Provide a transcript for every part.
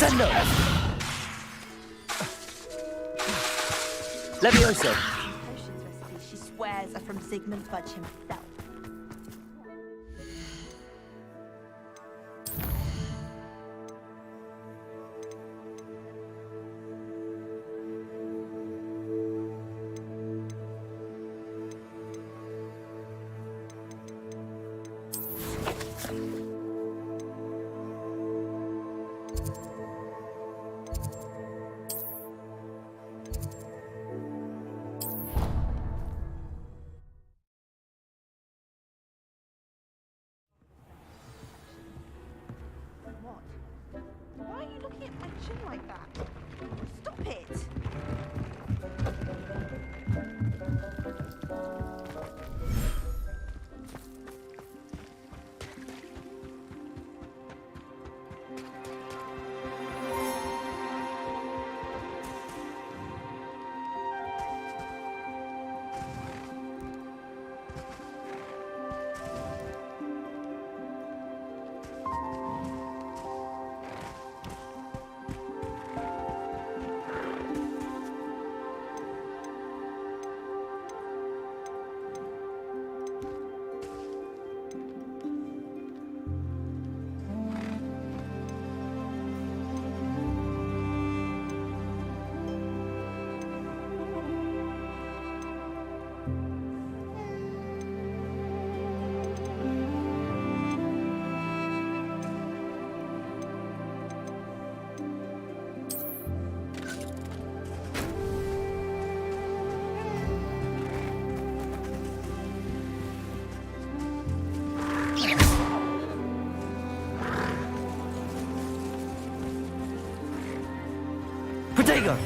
Sendo! Levioso! Potions recipes she swears are from Sigmund Fudge himself. What? Why are you looking at my chin like that? Stop it! Protego!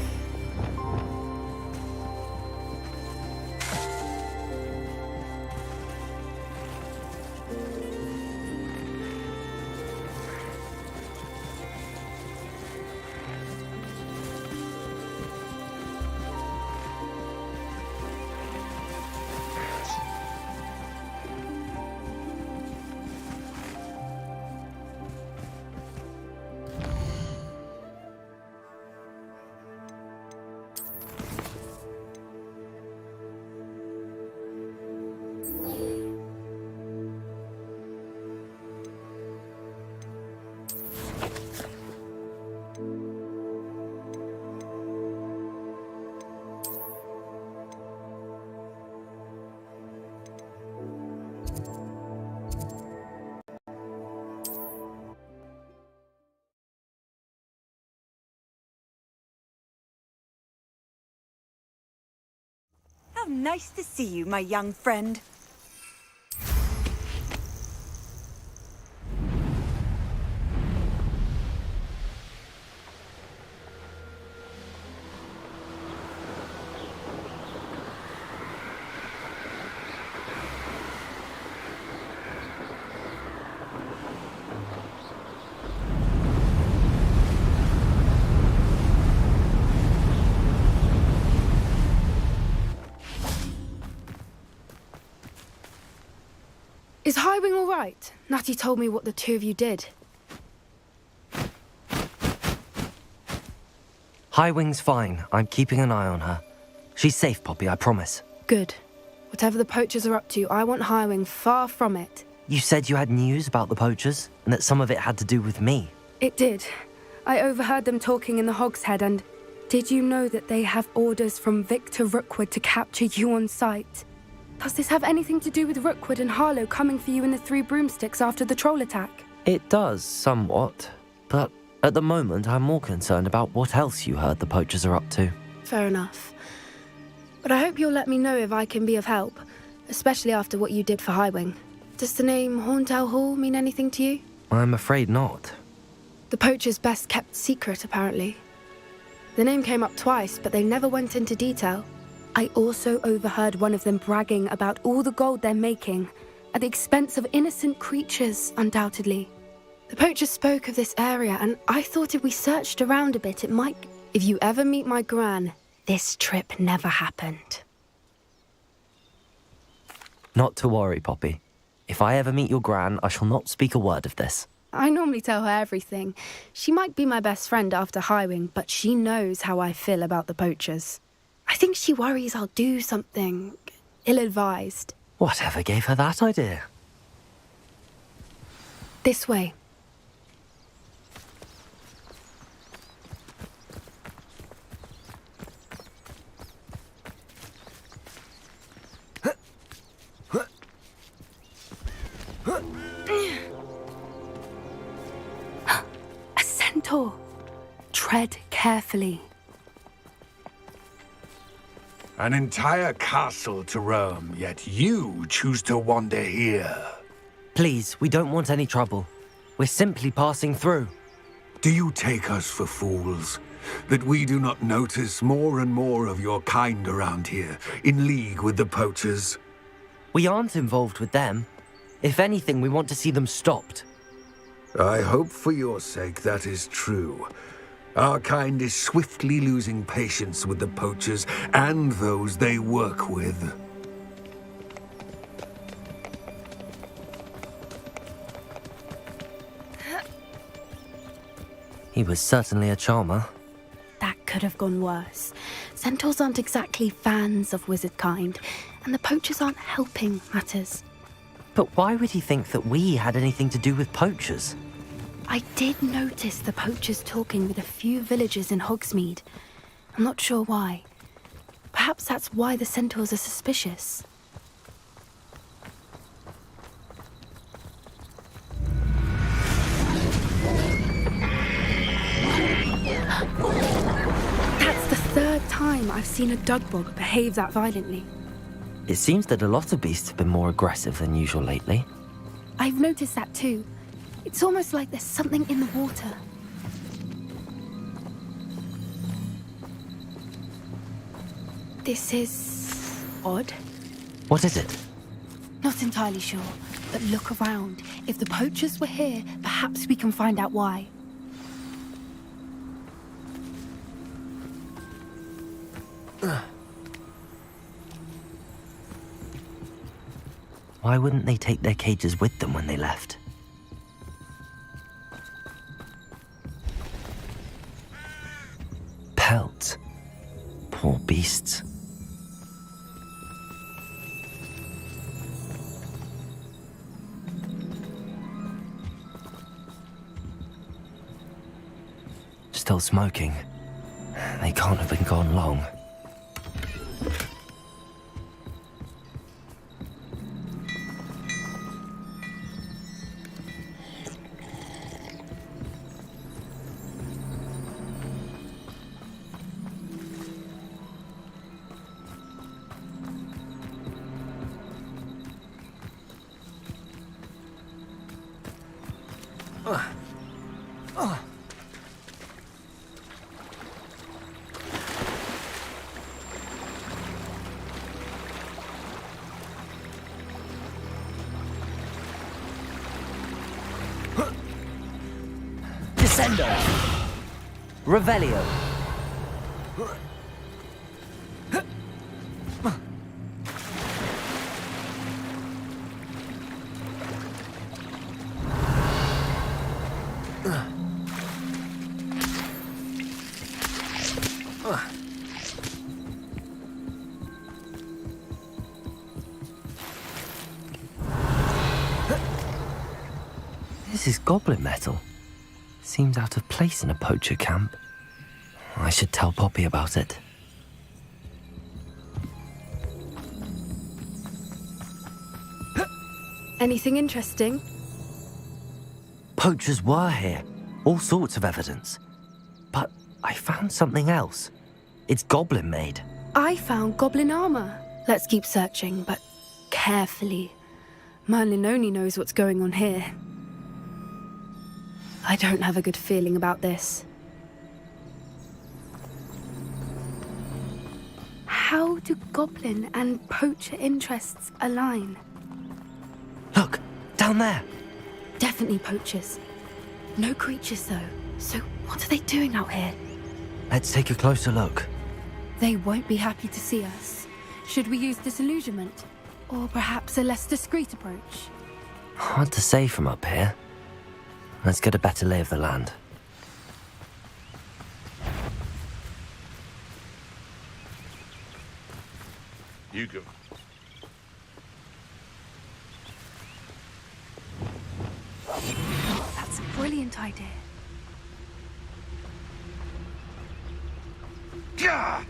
How nice to see you, my young friend. Is Highwing all right? Natty told me what the two of you did. Highwing's fine. I'm keeping an eye on her. She's safe, Poppy, I promise. Good. Whatever the poachers are up to, I want Highwing far from it. You said you had news about the poachers, and that some of it had to do with me. It did. I overheard them talking in the Hogshead, and did you know that they have orders from Victor Rookwood to capture you on sight? Does this have anything to do with Rookwood and Harlow coming for you in the Three Broomsticks after the troll attack? It does, somewhat. But at the moment, I'm more concerned about what else you heard the poachers are up to. Fair enough. But I hope you'll let me know if I can be of help, especially after what you did for Highwing. Does the name Horntail Hall mean anything to you? I'm afraid not. The poacher's best kept secret, apparently. The name came up twice, but they never went into detail. I also overheard one of them bragging about all the gold they're making, at the expense of innocent creatures, undoubtedly. The poacher spoke of this area, and I thought if we searched around a bit, it might... If you ever meet my gran, this trip never happened. Not to worry, Poppy. If I ever meet your gran, I shall not speak a word of this. I normally tell her everything. She might be my best friend after Highwing, but she knows how I feel about the poachers. I think she worries I'll do something ill-advised. Whatever gave her that idea? This way. A centaur. Tread carefully. An entire castle to roam, yet you choose to wander here. Please, we don't want any trouble. We're simply passing through. Do you take us for fools? That we do not notice more and more of your kind around here, in league with the poachers? We aren't involved with them. If anything, we want to see them stopped. I hope for your sake that is true. Our kind is swiftly losing patience with the poachers and those they work with. He was certainly a charmer. That could have gone worse. Centaurs aren't exactly fans of wizard kind, and the poachers aren't helping matters. But why would he think that we had anything to do with poachers? I did notice the poachers talking with a few villagers in Hogsmeade. I'm not sure why. Perhaps that's why the centaurs are suspicious. That's the third time I've seen a dugbog behave that violently. It seems that a lot of beasts have been more aggressive than usual lately. I've noticed that too. It's almost like there's something in the water. This is odd. What is it? Not entirely sure, but look around. If the poachers were here, perhaps we can find out why. Why wouldn't they take their cages with them when they left? Pelts. Poor beasts. Still smoking. They can't have been gone long. Descendo! Revelio! This is goblin metal. Seems out of place in a poacher camp. I should tell Poppy about it. Anything interesting? Poachers were here. All sorts of evidence. But I found something else. It's goblin made. I found goblin armor. Let's keep searching, but carefully. Merlin only knows what's going on here. I don't have a good feeling about this. How do goblin and poacher interests align? Look, down there. Definitely poachers. No creatures though. So what are they doing out here? Let's take a closer look. They won't be happy to see us. Should we use disillusionment? Or perhaps a less discreet approach? Hard to say from up here. Let's get a better lay of the land. You go. That's a brilliant idea. Gah!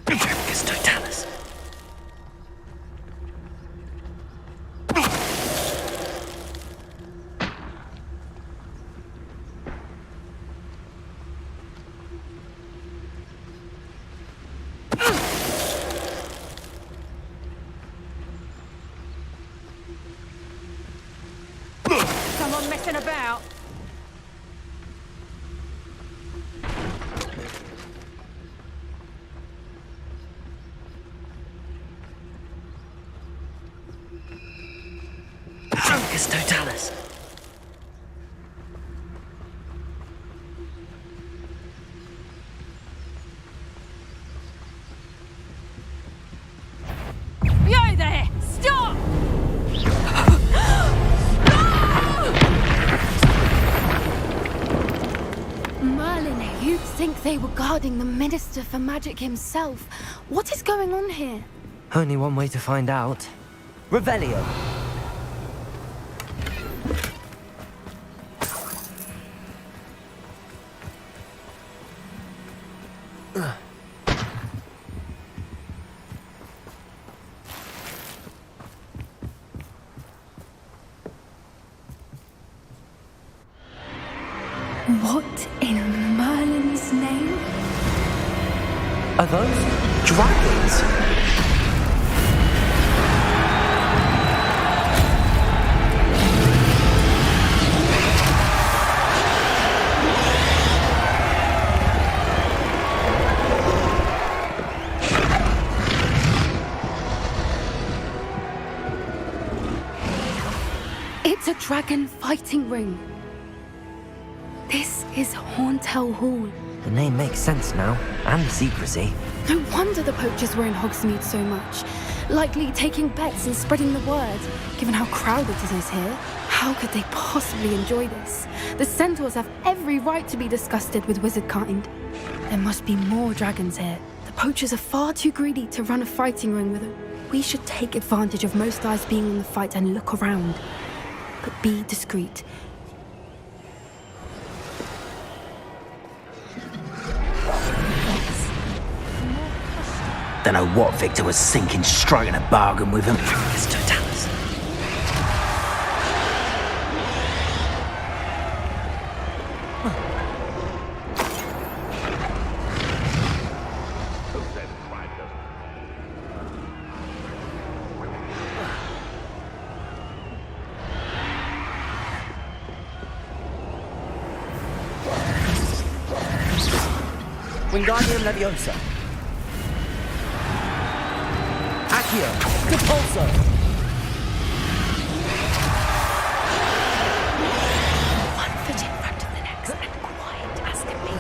Dracus totalis. Someone messing about. Dracus totalis. Yo there! Stop! Merlin, you'd think they were guarding the Minister for Magic himself. What is going on here? Only one way to find out. Revelio. What in Merlin's name? Are those dragons? It's a dragon fighting ring. This is Horntail Hall. The name makes sense now, and the secrecy. No wonder the poachers were in Hogsmeade so much. Likely taking bets and spreading the word, given how crowded it is here. How could they possibly enjoy this? The centaurs have every right to be disgusted with wizard kind. There must be more dragons here. The poachers are far too greedy to run a fighting ring with them. We should take advantage of most eyes being on the fight and look around. But be discreet. Don't know what Victor was thinking, striking a bargain with him. Dracus totalis. Wingardium Leviosa. Accio. Repulso. One foot in front of the next and quiet as can be.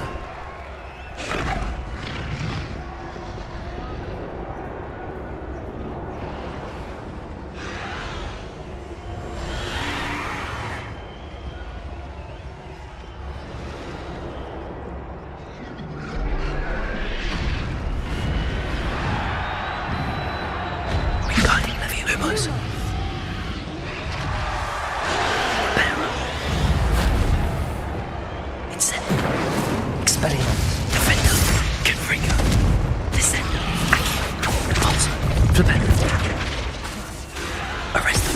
Wingardium Leviosa. Reparo. Incendio. Expelliarmus. Defendo. Confringo. Descendo. Accio. Repulso. Flipendo. Arresto.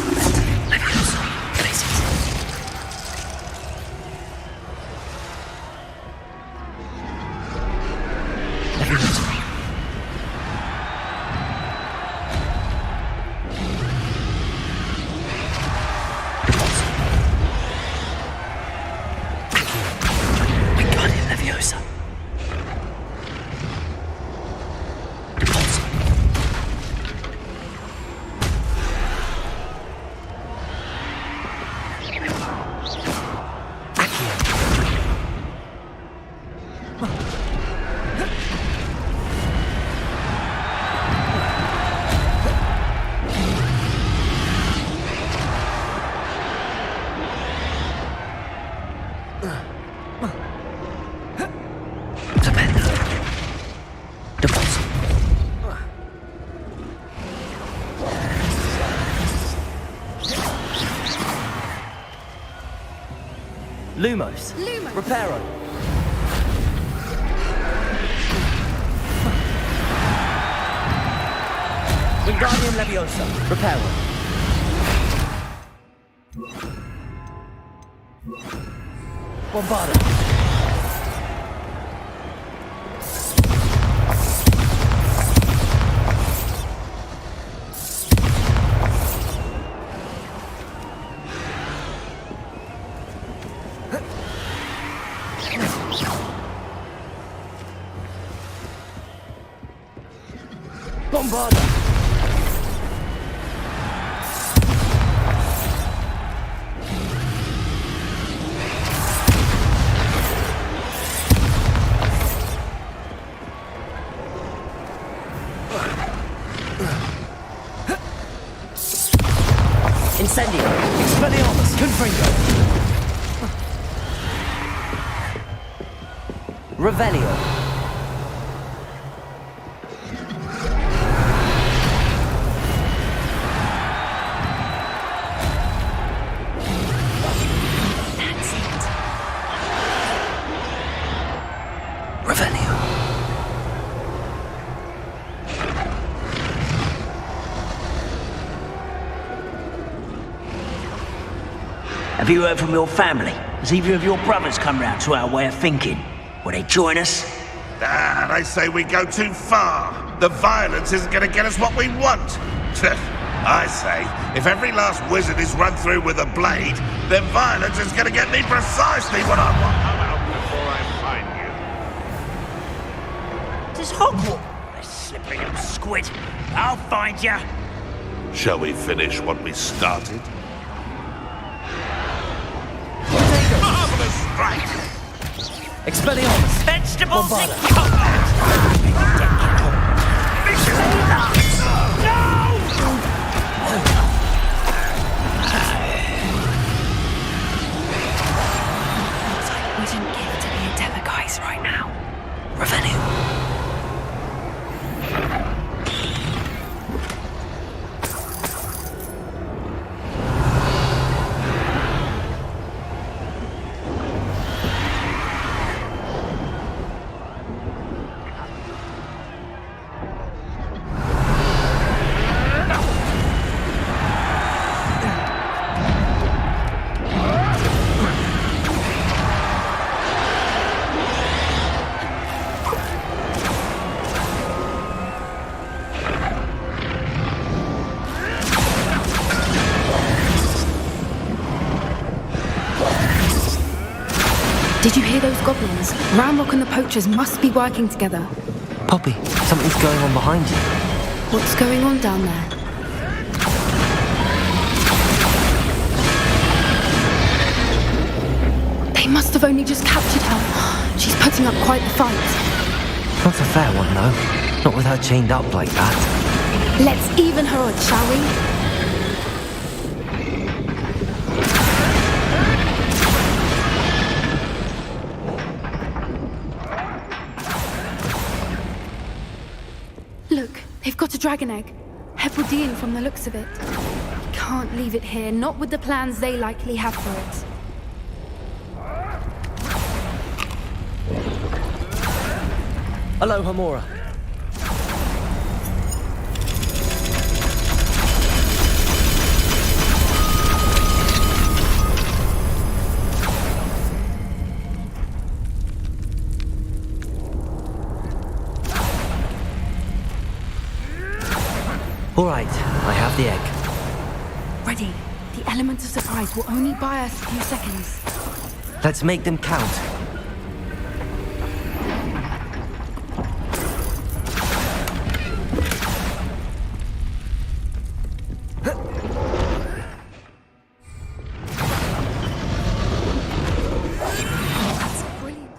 Leviosa. Glacius. Leviosa. Wingardium Leviosa. Repulso. Lumos. Lumos. Reparo. Wingardium Leviosa. Reparo. Bombarda. Bombarda. Incendio. Expelliarmus. Confringo. Revelio. That's it. Revelio. Have you heard from your family? Has either of your brothers come round to our way of thinking? Will they join us? Ah, they say we go too far. The violence isn't going to get us what we want. I say, if every last wizard is run through with a blade, then violence is going to get me precisely what I want. I'm out before I find you. Does Hogwarts... Slippery little squid. I'll find you. Shall we finish what we started? Marvelous strike! Expelliarmus. Vegetables Bombarda. in combat! I wouldn't give to be a Devaguise right now. Revelio. Did you hear those goblins? Ramrock and the poachers must be working together. Poppy, something's going on behind you. What's going on down there? They must have only just captured her. She's putting up quite the fight. Not a fair one, though. Not with her chained up like that. Let's even her odds, shall we? Look, they've got a dragon egg. Hebridean from the looks of it. Can't leave it here, not with the plans they likely have for it. Aloha, Mora. All right, I have the egg. Ready. The element of surprise will only buy us a few seconds. Let's make them count. That's brilliant.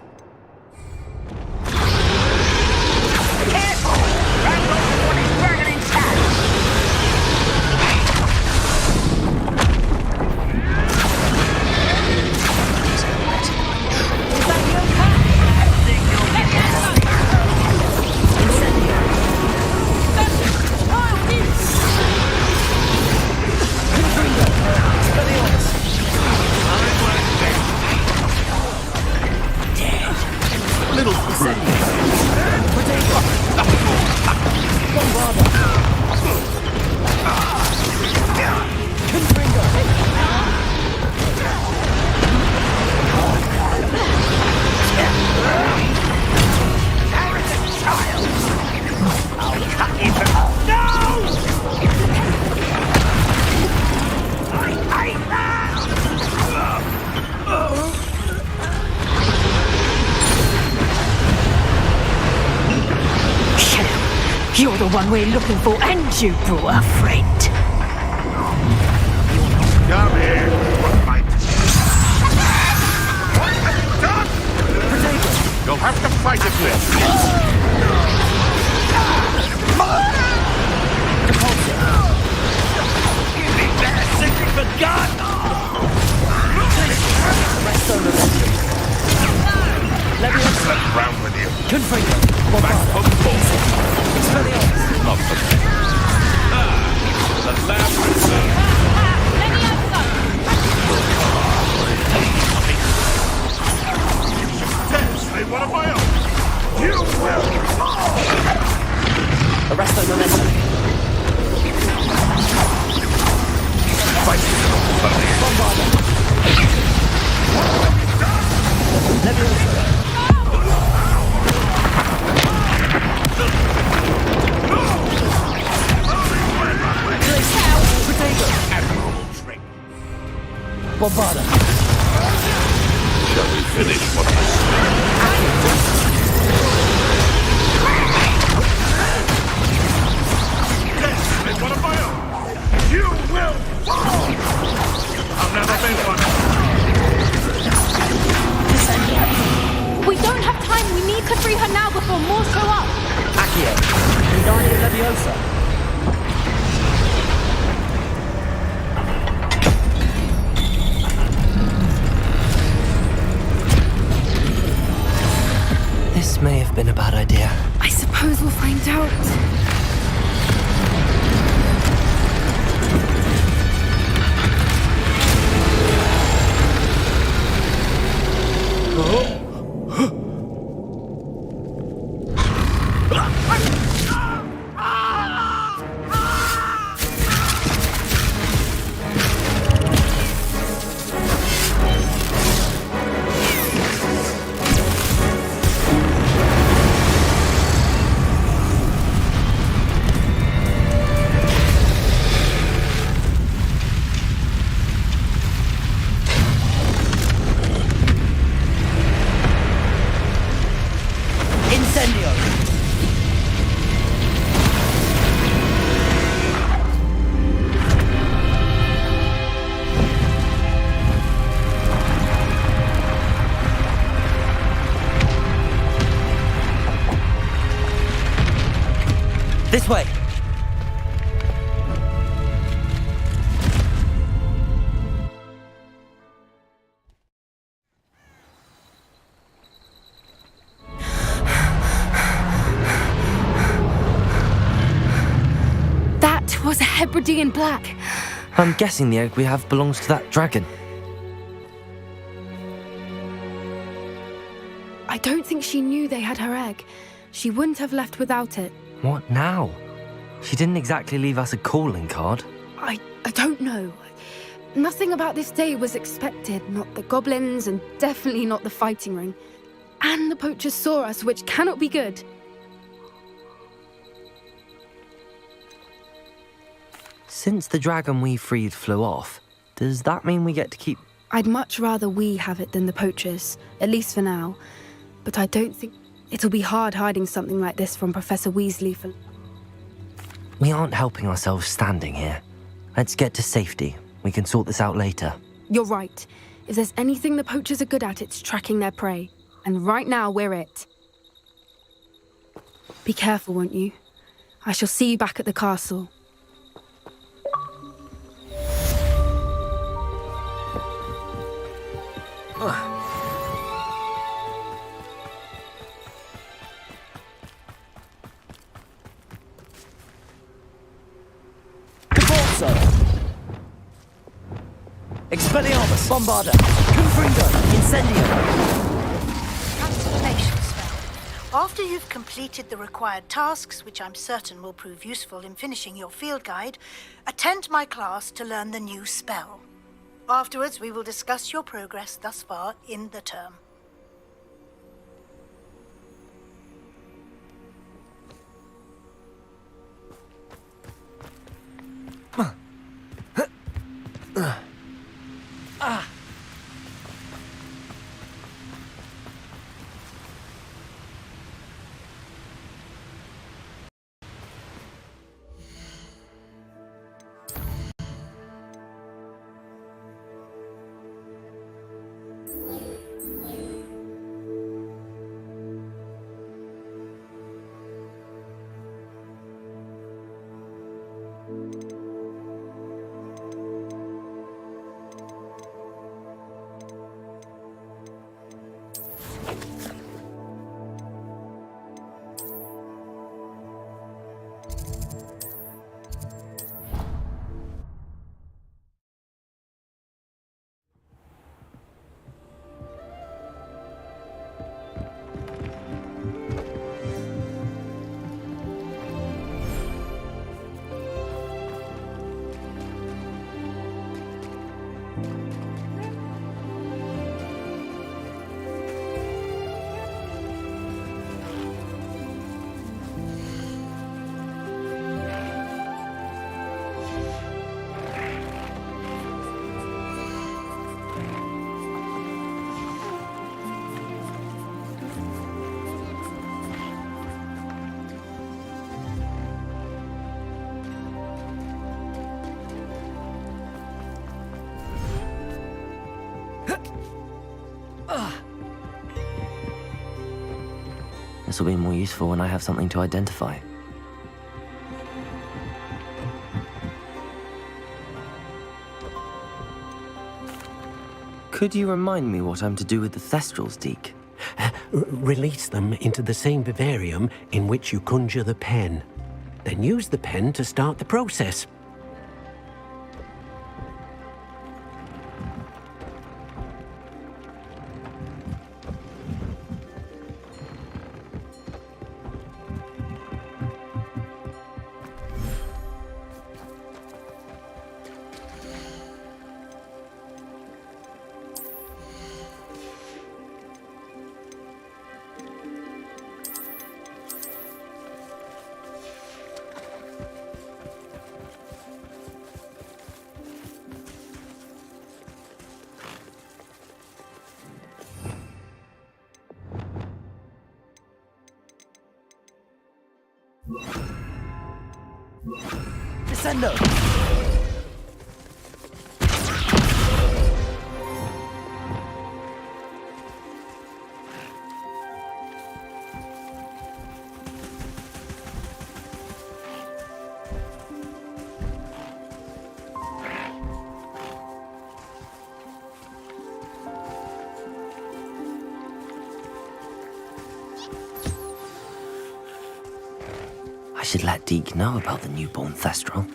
You're the one we're looking for, and you brought a friend. Come here. Right. What have you done? You'll have to fight it with. You think that secret for God? Let's round with you. Confringo. Back from force. Expelliarmus. Love them. The last reserve. Potentially one of my own. You will fall. Arresto momentum. Fight it. Bombarda. Leviosa. Admirable trick. Bombarda. Shall we finish one of us? Yes, one of my own. You will fall. I've never been one. We don't have time. We need to free her now before more show up. Accio. Wingardium Leviosa. This may have been a bad idea. I suppose we'll find out. This way. That was a Hebridean black. I'm guessing the egg we have belongs to that dragon. I don't think she knew they had her egg. She wouldn't have left without it. What now? She didn't exactly leave us a calling card. I don't know. Nothing about this day was expected. Not the goblins, and definitely not the fighting ring. And the poachers saw us, which cannot be good. Since the dragon we freed flew off, does that mean we get to keep... I'd much rather we have it than the poachers, at least for now. But I don't think it'll be hard hiding something like this from Professor Weasley for... We aren't helping ourselves standing here. Let's get to safety. We can sort this out later. You're right. If there's anything the poachers are good at, it's tracking their prey. And right now, we're it. Be careful, won't you? I shall see you back at the castle. Expelliarmus, Bombarda, Confringo, Incendio. Transformation spell. After you've completed the required tasks, which I'm certain will prove useful in finishing your field guide, attend my class to learn the new spell. Afterwards, we will discuss your progress thus far in the term. This will be more useful when I have something to identify. Could you remind me what I'm to do with the Thestrals, Deke? Release them into the same vivarium in which you conjure the pen. Then use the pen to start the process. Descendo! I should let Deke know about the newborn Thestral.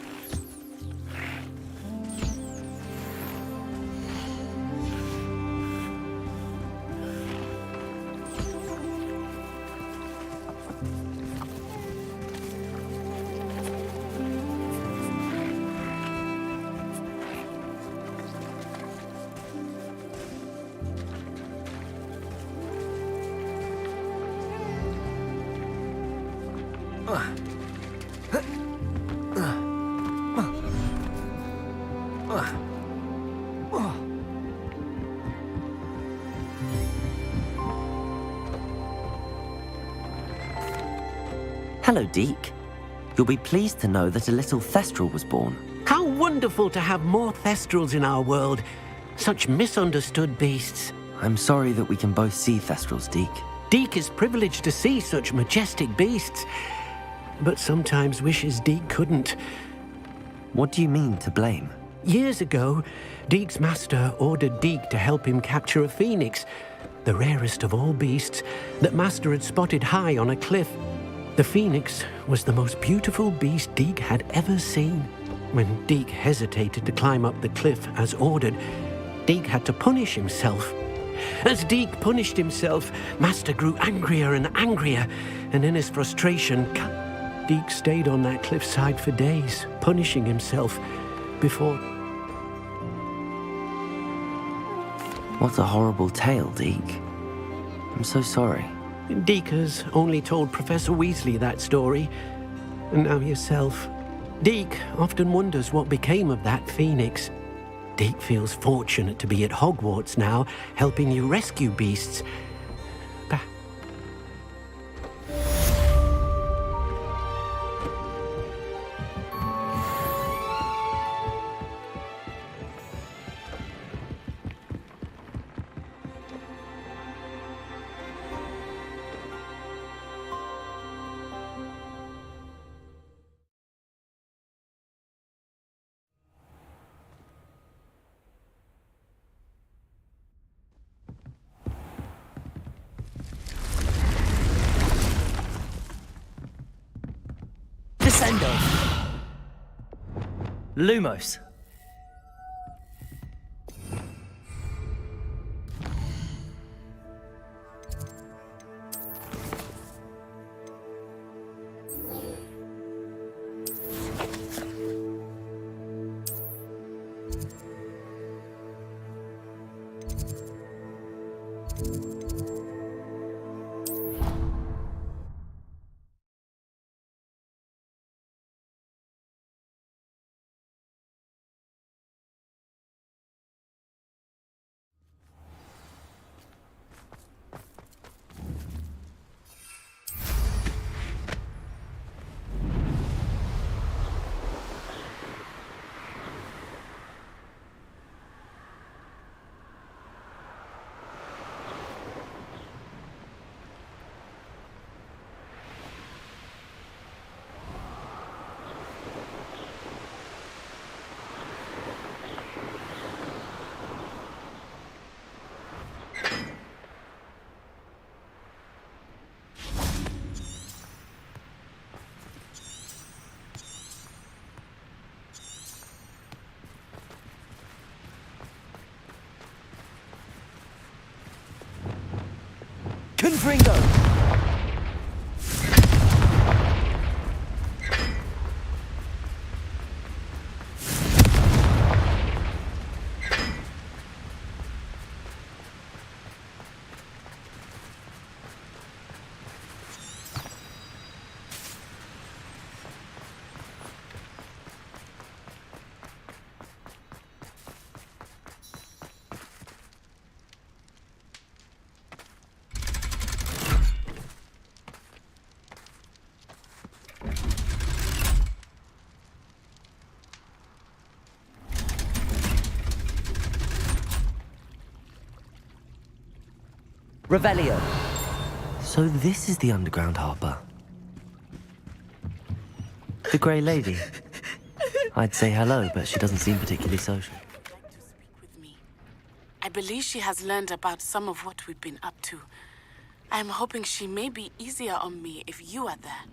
Hello, Deke. You'll be pleased to know that a little Thestral was born. How wonderful to have more Thestrals in our world. Such misunderstood beasts. I'm sorry that we can both see Thestrals, Deke. Deke is privileged to see such majestic beasts, but sometimes wishes Deke couldn't. What do you mean, to blame? Years ago, Deke's master ordered Deke to help him capture a phoenix, the rarest of all beasts, that master had spotted high on a cliff. The phoenix was the most beautiful beast Deke had ever seen. When Deke hesitated to climb up the cliff as ordered, Deke had to punish himself. As Deke punished himself, master grew angrier and angrier, and in his frustration, Deke stayed on that cliffside for days, punishing himself before... What a horrible tale, Deke. I'm so sorry. Deke has only told Professor Weasley that story, and now yourself. Deke often wonders what became of that phoenix. Deke feels fortunate to be at Hogwarts now, helping you rescue beasts. Descendo! Lumos! Confringo! Revelio. So this is the underground harbour. The Grey Lady. I'd say hello, but she doesn't seem particularly social. With me. I believe she has learned about some of what we've been up to. I am hoping she may be easier on me if you are there.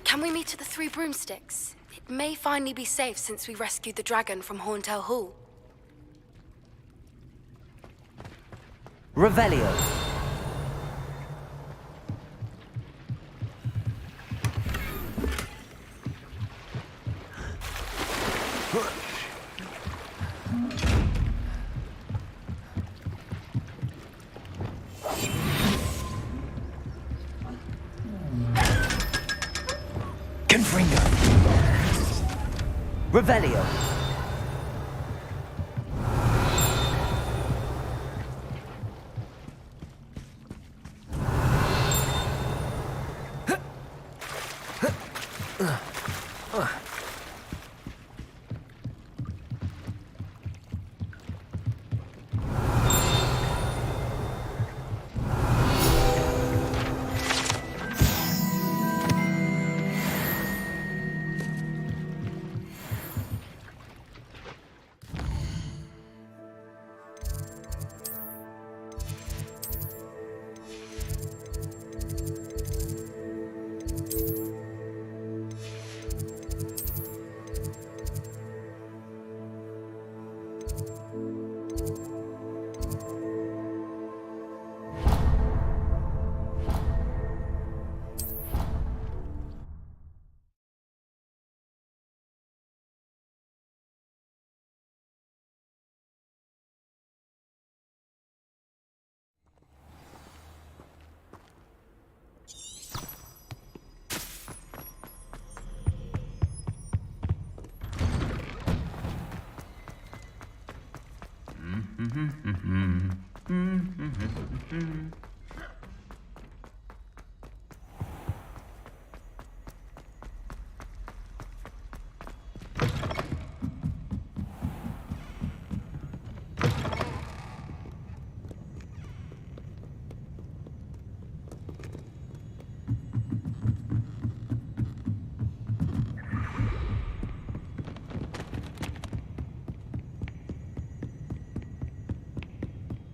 Can we meet at the Three Broomsticks? It may finally be safe since we rescued the dragon from Horntail Hall. Revelio. Confringo. Revelio.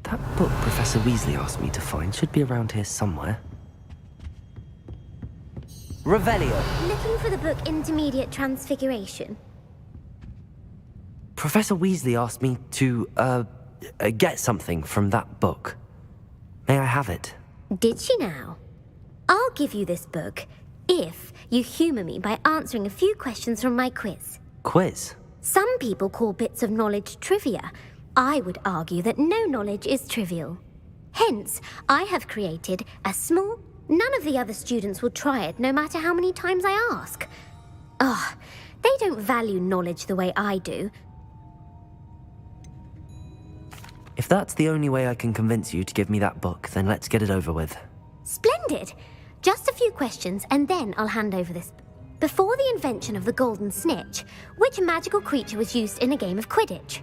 That book Professor Weasley asked me to find should be around here somewhere. Revelio. Looking for the book Intermediate Transfiguration? Professor Weasley asked me to, get something from that book. May I have it? Did she now? I'll give you this book if you humour me by answering a few questions from my quiz. Quiz? Some people call bits of knowledge trivia. I would argue that no knowledge is trivial. Hence, I have created a small... None of the other students will try it, no matter how many times I ask. They don't value knowledge the way I do. If that's the only way I can convince you to give me that book, then let's get it over with. Splendid! Just a few questions, and then I'll hand over this. Before the invention of the golden snitch, which magical creature was used in a game of Quidditch?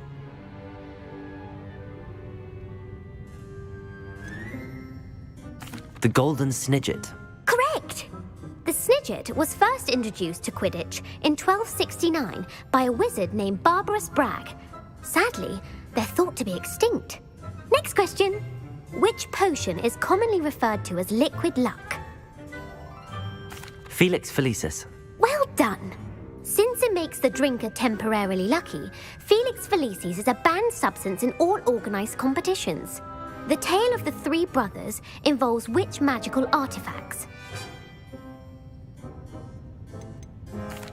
The Golden Snidget. Correct! The Snidget was first introduced to Quidditch in 1269 by a wizard named Barbarous Bragg. Sadly, they're thought to be extinct. Next question. Which potion is commonly referred to as liquid luck? Felix Felicis. Well done! Since it makes the drinker temporarily lucky, Felix Felicis is a banned substance in all organised competitions. The tale of the three brothers involves which magical artifacts?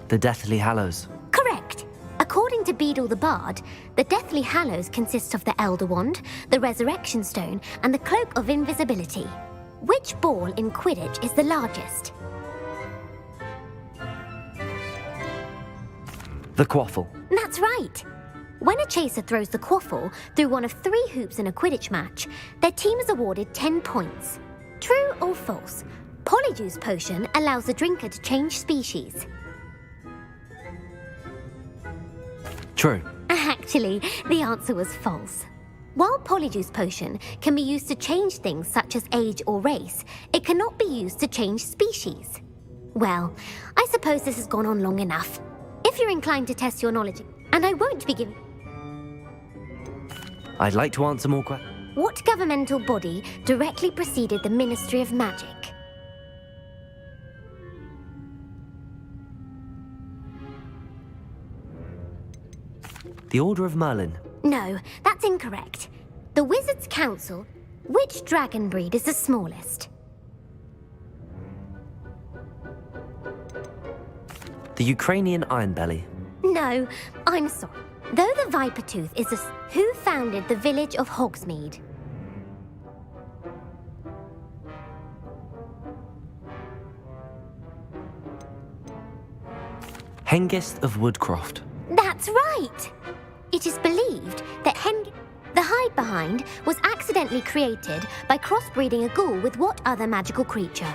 The Deathly Hallows. Correct. According to Beedle the Bard, the Deathly Hallows consists of the Elder Wand, the Resurrection Stone, and the Cloak of Invisibility. Which ball in Quidditch is the largest? The Quaffle. That's right. When a chaser throws the quaffle through one of 3 hoops in a Quidditch match, their team is awarded 10 points. True or false? Polyjuice Potion allows the drinker to change species. True. Actually, the answer was false. While Polyjuice Potion can be used to change things such as age or race, it cannot be used to change species. Well, I suppose this has gone on long enough. If you're inclined to test your knowledge, and I won't be giving... I'd like to answer more questions. What governmental body directly preceded the Ministry of Magic? The Order of Merlin. No, that's incorrect. The Wizards' Council. Which dragon breed is the smallest? The Ukrainian Ironbelly. No, I'm sorry. Though the Vipertooth is a... Who founded the village of Hogsmeade? Hengist of Woodcroft. That's right! It is believed that the Hide-Behind was accidentally created by crossbreeding a ghoul with what other magical creature?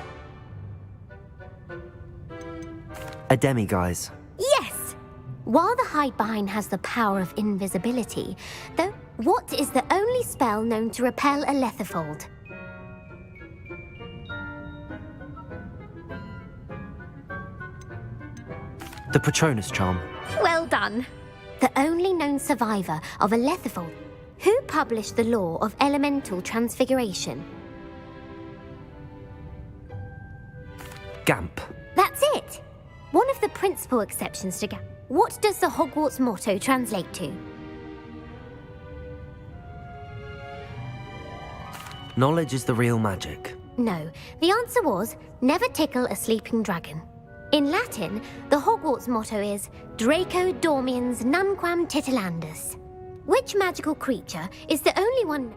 A Demiguise. Yes! While the Hide-Behind has the power of invisibility, though, what is the only spell known to repel a Lethifold? The Patronus Charm. Well done! The only known survivor of a Lethifold. Who published the law of elemental transfiguration? Gamp. That's it! One of the principal exceptions to Gamp. What does the Hogwarts motto translate to? Knowledge is the real magic. No, the answer was, never tickle a sleeping dragon. In Latin, the Hogwarts motto is Draco Dormiens Nunquam Titilandus. Which magical creature is the only one...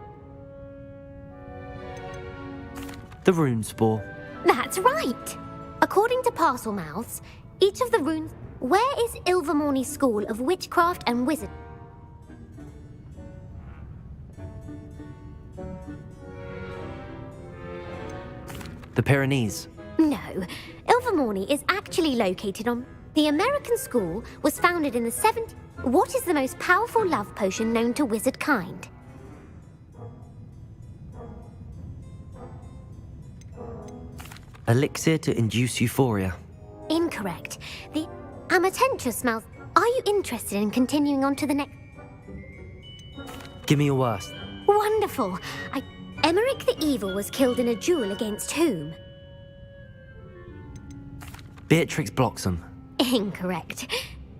The Rune Spore. That's right! According to Parselmouths, each of the runes... Where is Ilvermorny's School of Witchcraft and Wizard? The Pyrenees. No, Ilvermorny is actually located on... The American school was founded in the 70s. What is the most powerful love potion known to wizard kind? Elixir to induce euphoria. Incorrect. The Amatentra smells... Are you interested in continuing on to the next... Give me your worst. Wonderful. Emmerich the Evil was killed in a duel against whom? Beatrix Bloxham. Incorrect.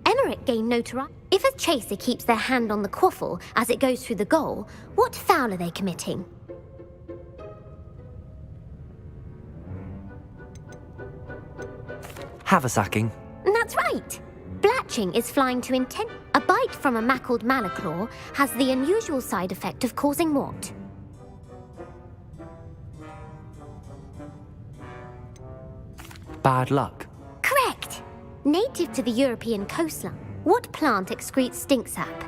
Emmerich gained notoriety. If a chaser keeps their hand on the quaffle as it goes through the goal, what foul are they committing? Haversacking. That's right. Blatching is flying to intent. A bite from a mackled malaclaw has the unusual side effect of causing what? Bad luck. Correct. Native to the European coastline, what plant excretes stink sap?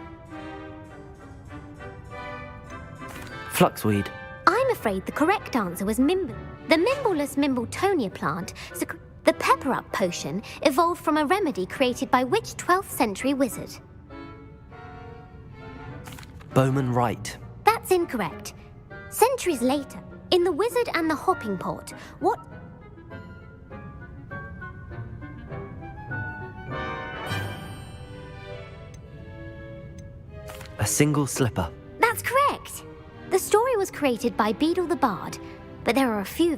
Fluxweed. I'm afraid the correct answer was Mimble. The Mimbleless Mimbletonia plant, the pepper-up potion, evolved from a remedy created by which 12th century wizard? Bowman Wright. That's incorrect. Centuries later, in The Wizard and the Hopping Pot, what... A single slipper. That's correct. The story was created by Beedle the Bard, but there are a few.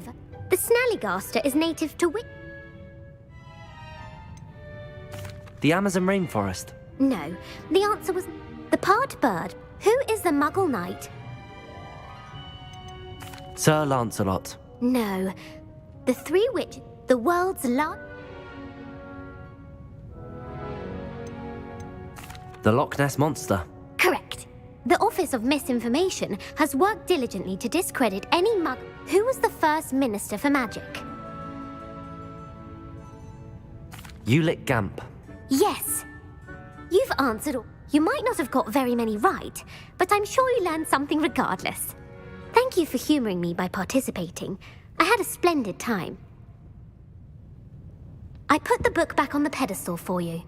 The Snallygaster is native to which... The Amazon rainforest. No, the answer was the part bird. Who is the Muggle Knight? Sir Lancelot. No. The three the world's The Loch Ness Monster. Correct. The Office of Misinformation has worked diligently to discredit any mug. Who was the first Minister for Magic? Ulick Gamp. Yes. You've answered all. You might not have got very many right, but I'm sure you learned something regardless. Thank you for humouring me by participating. I had a splendid time. I put the book back on the pedestal for you.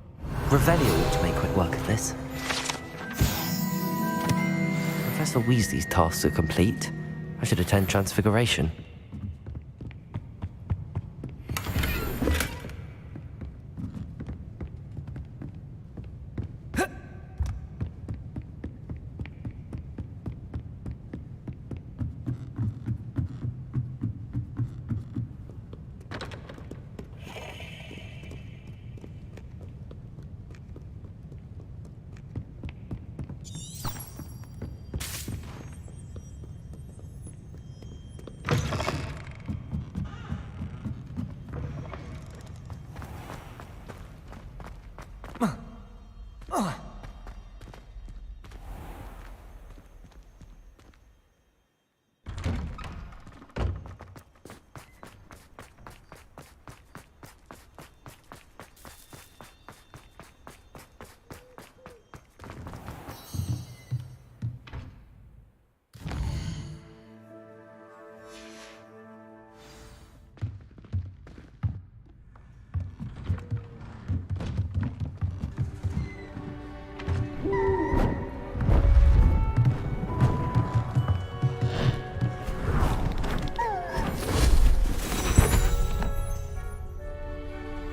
Revelio ought to make quick work of this. Professor Weasley's tasks are complete. I should attend Transfiguration.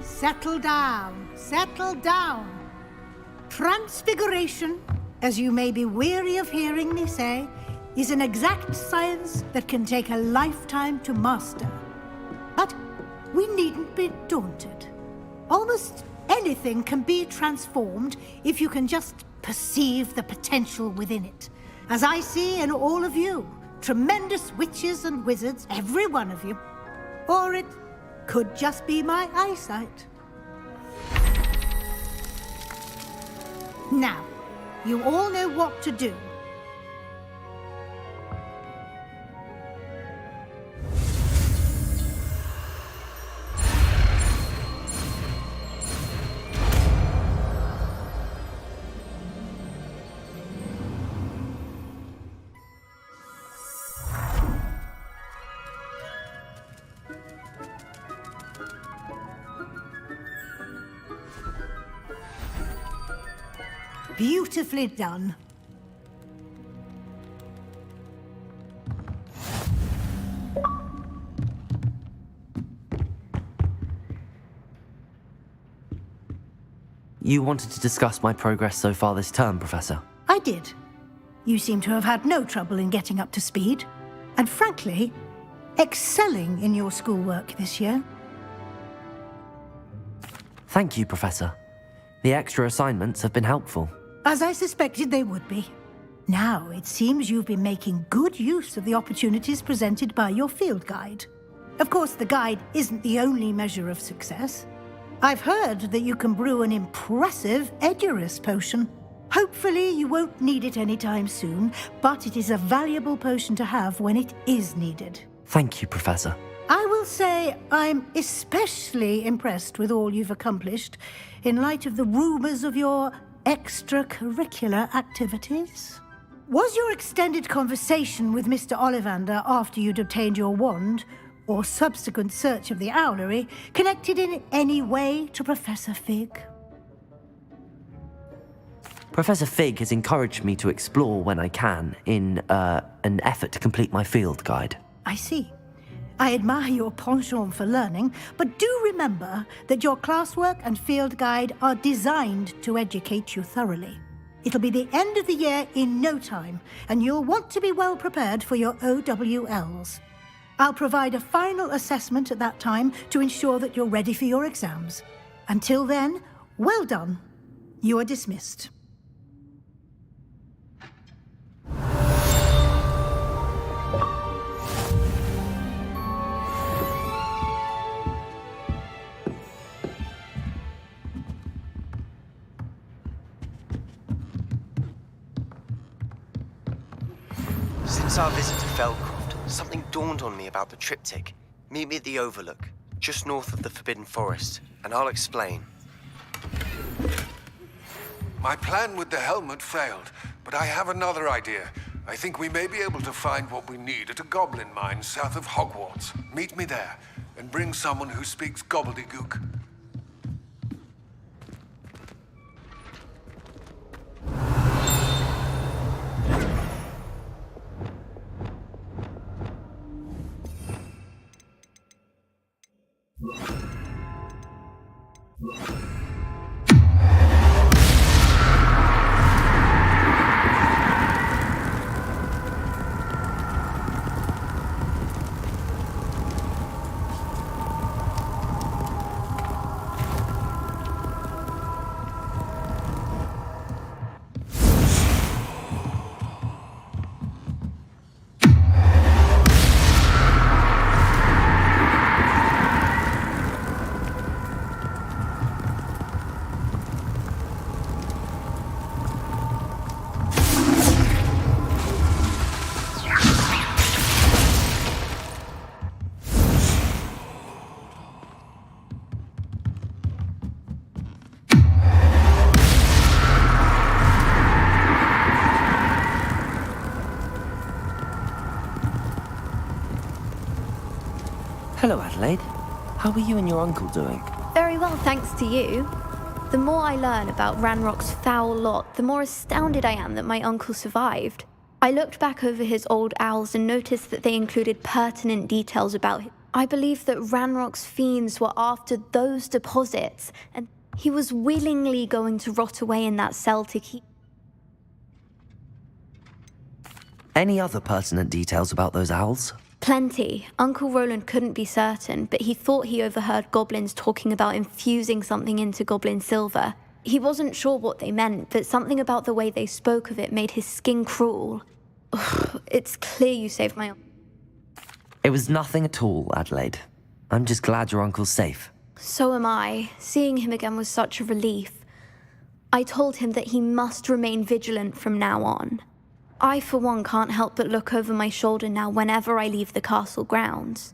Settle down, settle down. Transfiguration, as you may be weary of hearing me say, is an exact science that can take a lifetime to master. But we needn't be daunted. Almost anything can be transformed if you can just perceive the potential within it. As I see in all of you, tremendous witches and wizards, every one of you. Or it could just be my eyesight. Now, you all know what to do. Beautifully done. You wanted to discuss my progress so far this term, Professor? I did. You seem to have had no trouble in getting up to speed. And frankly, excelling in your schoolwork this year. Thank you, Professor. The extra assignments have been helpful. As I suspected they would be. Now, it seems you've been making good use of the opportunities presented by your field guide. Of course, the guide isn't the only measure of success. I've heard that you can brew an impressive Edurus potion. Hopefully, you won't need it anytime soon, but it is a valuable potion to have when it is needed. Thank you, Professor. I will say I'm especially impressed with all you've accomplished in light of the rumors of your extracurricular activities. Was your extended conversation with Mr. Ollivander after you'd obtained your wand, or subsequent search of the owlery, connected in any way to Professor Fig? Professor Fig has encouraged me to explore when I can in an effort to complete my field guide. I see. I admire your penchant for learning, but do remember that your classwork and field guide are designed to educate you thoroughly. It'll be the end of the year in no time, and you'll want to be well prepared for your OWLs. I'll provide a final assessment at that time to ensure that you're ready for your exams. Until then, well done. You are dismissed. Since our visit to Feldcroft, something dawned on me about the triptych. Meet me at the Overlook, just north of the Forbidden Forest, and I'll explain. My plan with the helmet failed, but I have another idea. I think we may be able to find what we need at a goblin mine south of Hogwarts. Meet me there, and bring someone who speaks gobbledygook. Hello, Adelaide. How are you and your uncle doing? Very well, thanks to you. The more I learn about Ranrock's foul lot, the more astounded I am that my uncle survived. I looked back over his old owls and noticed that they included pertinent details about him. I believe that Ranrock's fiends were after those deposits, and he was willingly going to rot away in that cell to keep... Any other pertinent details about those owls? Plenty. Uncle Roland couldn't be certain, but he thought he overheard goblins talking about infusing something into goblin silver. He wasn't sure what they meant, but something about the way they spoke of it made his skin crawl. Ugh, it's clear you saved my... It was nothing at all, Adelaide. I'm just glad your uncle's safe. So am I. Seeing him again was such a relief. I told him that he must remain vigilant from now on. I, for one, can't help but look over my shoulder now whenever I leave the castle grounds.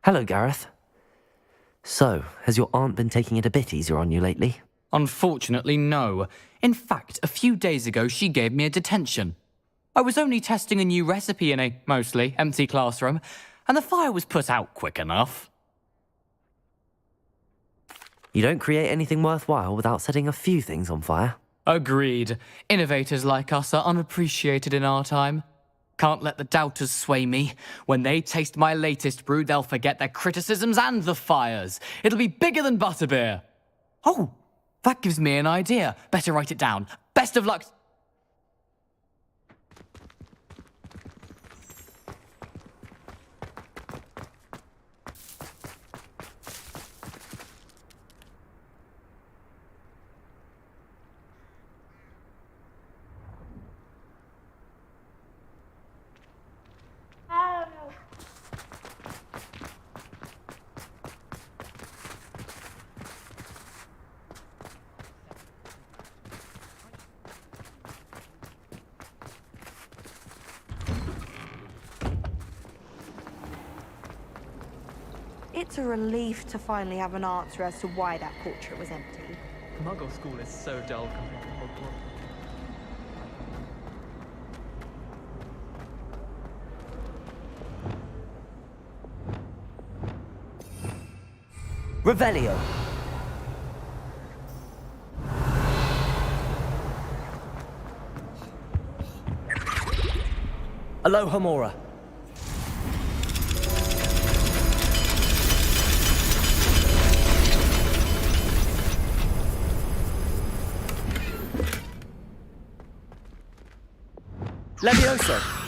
Hello, Gareth. So, has your aunt been taking it a bit easier on you lately? Unfortunately, no. In fact, a few days ago, she gave me a detention. I was only testing a new recipe in a mostly empty classroom, and the fire was put out quick enough. You don't create anything worthwhile without setting a few things on fire. Agreed. Innovators like us are unappreciated in our time. Can't let the doubters sway me. When they taste my latest brew, they'll forget their criticisms and the fires. It'll be bigger than butterbeer. Oh, that gives me an idea. Better write it down. Best of luck. It's a relief to finally have an answer as to why that portrait was empty. Muggle school is so dull compared to Hogwarts. Revelio. Alohomora. Levioso.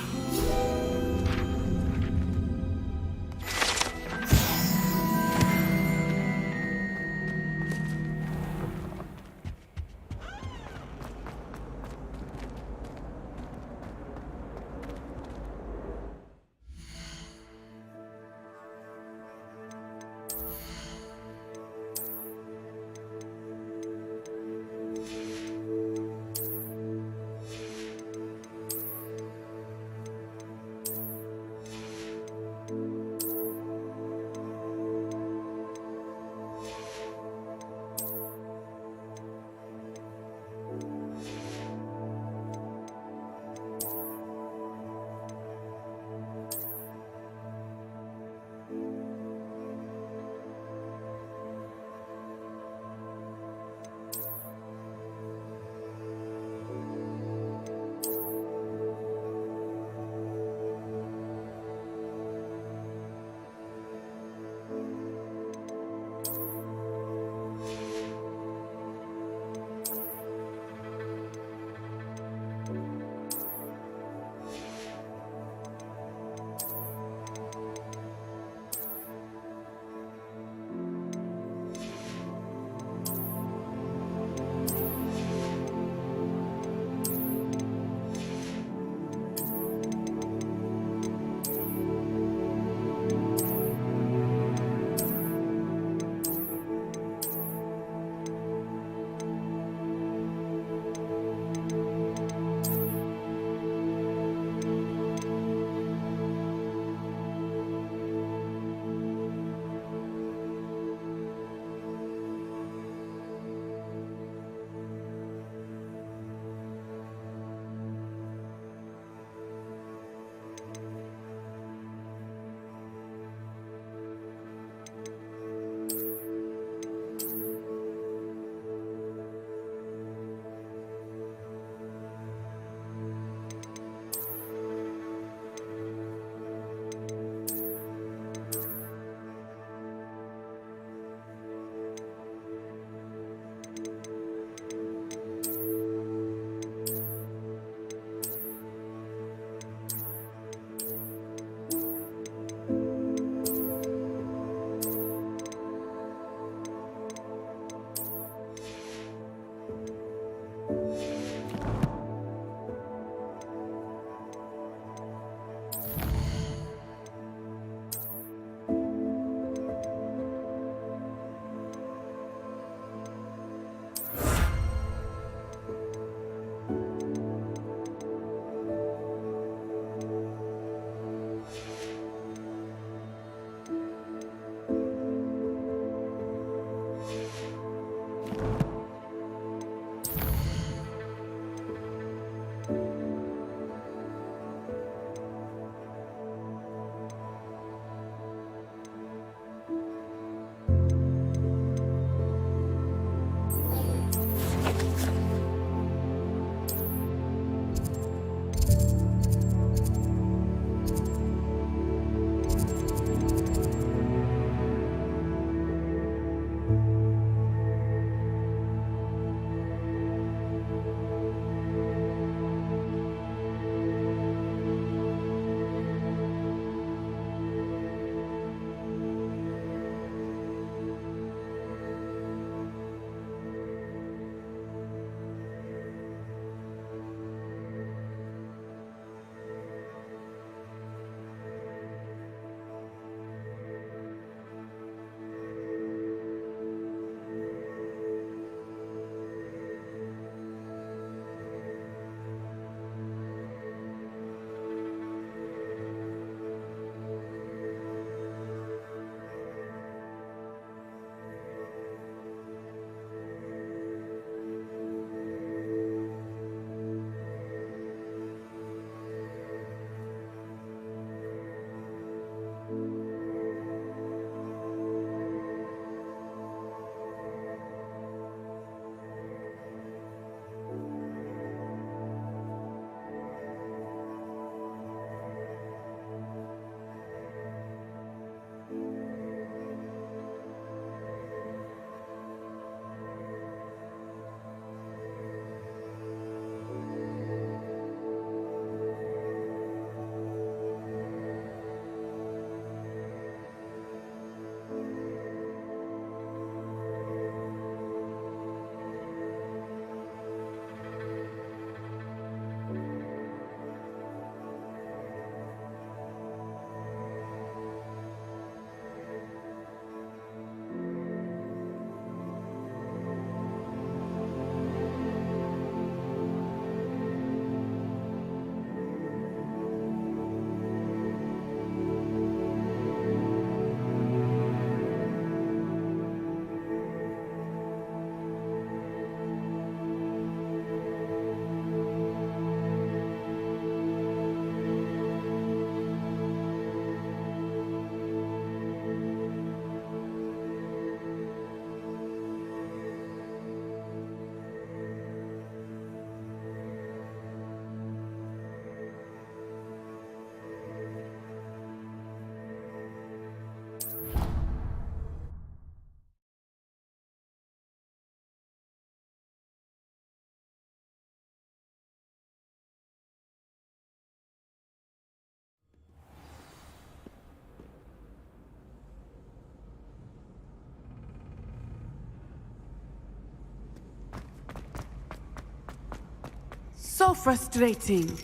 so frustrating.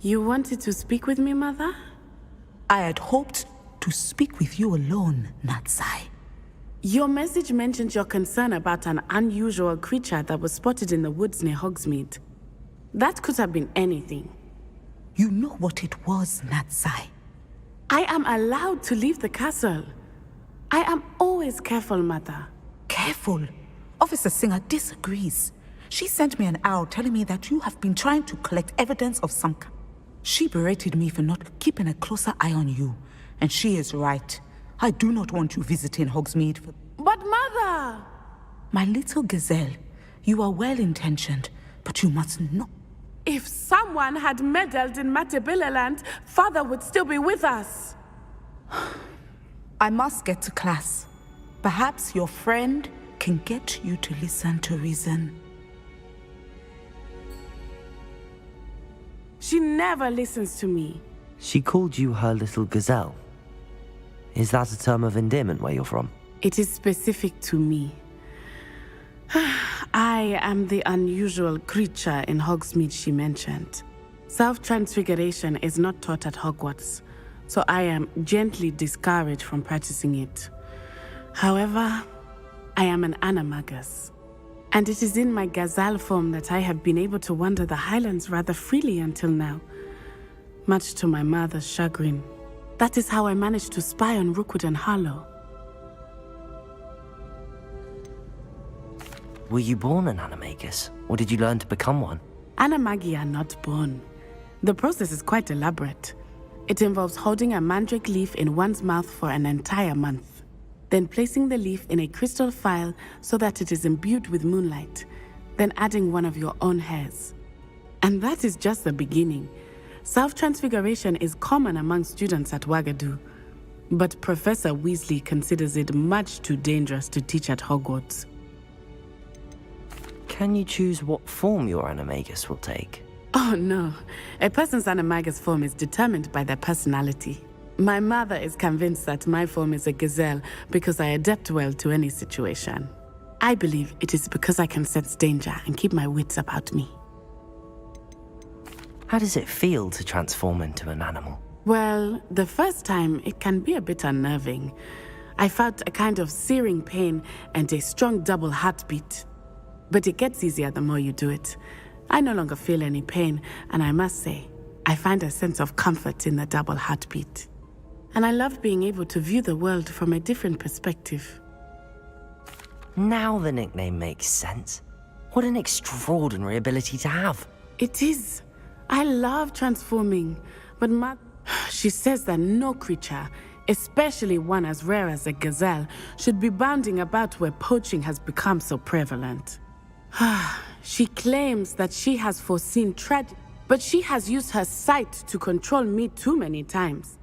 You wanted to speak with me, Mother? I had hoped to speak with you alone, Natsai. Your message mentioned your concern about an unusual creature that was spotted in the woods near Hogsmeade. That could have been anything. You know what it was, Natsai. I am allowed to leave the castle. I am always careful, Mother. Careful? Officer Singer disagrees. She sent me an owl telling me that you have been trying to collect evidence of some kind. She berated me for not keeping a closer eye on you. And she is right. I do not want you visiting Hogsmeade. But Mother! My little gazelle, you are well-intentioned, but you must not. If someone had meddled in Matabeleland, Father would still be with us. I must get to class. Perhaps your friend can get you to listen to reason. She never listens to me. She called you her little gazelle. Is that a term of endearment where you're from? It is specific to me. I am the unusual creature in Hogsmeade she mentioned. Self-transfiguration is not taught at Hogwarts, so I am gently discouraged from practicing it. However, I am an animagus, and it is in my gazelle form that I have been able to wander the Highlands rather freely until now, much to my mother's chagrin. That is how I managed to spy on Rookwood and Harlow. Were you born an animagus, or did you learn to become one? Animagi are not born. The process is quite elaborate. It involves holding a mandrake leaf in one's mouth for an entire month, then placing the leaf in a crystal phial so that it is imbued with moonlight, then adding one of your own hairs. And that is just the beginning. Self-transfiguration is common among students at Wagadu, but Professor Weasley considers it much too dangerous to teach at Hogwarts. Can you choose what form your animagus will take? Oh no, a person's animagus form is determined by their personality. My mother is convinced that my form is a gazelle because I adapt well to any situation. I believe it is because I can sense danger and keep my wits about me. How does it feel to transform into an animal? Well, the first time it can be a bit unnerving. I felt a kind of searing pain and a strong double heartbeat. But it gets easier the more you do it. I no longer feel any pain, and I must say, I find a sense of comfort in the double heartbeat. And I love being able to view the world from a different perspective. Now the nickname makes sense. What an extraordinary ability to have. It is. I love transforming, but she says that no creature, especially one as rare as a gazelle, should be bounding about where poaching has become so prevalent. She claims that she has foreseen tragedy, but she has used her sight to control me too many times.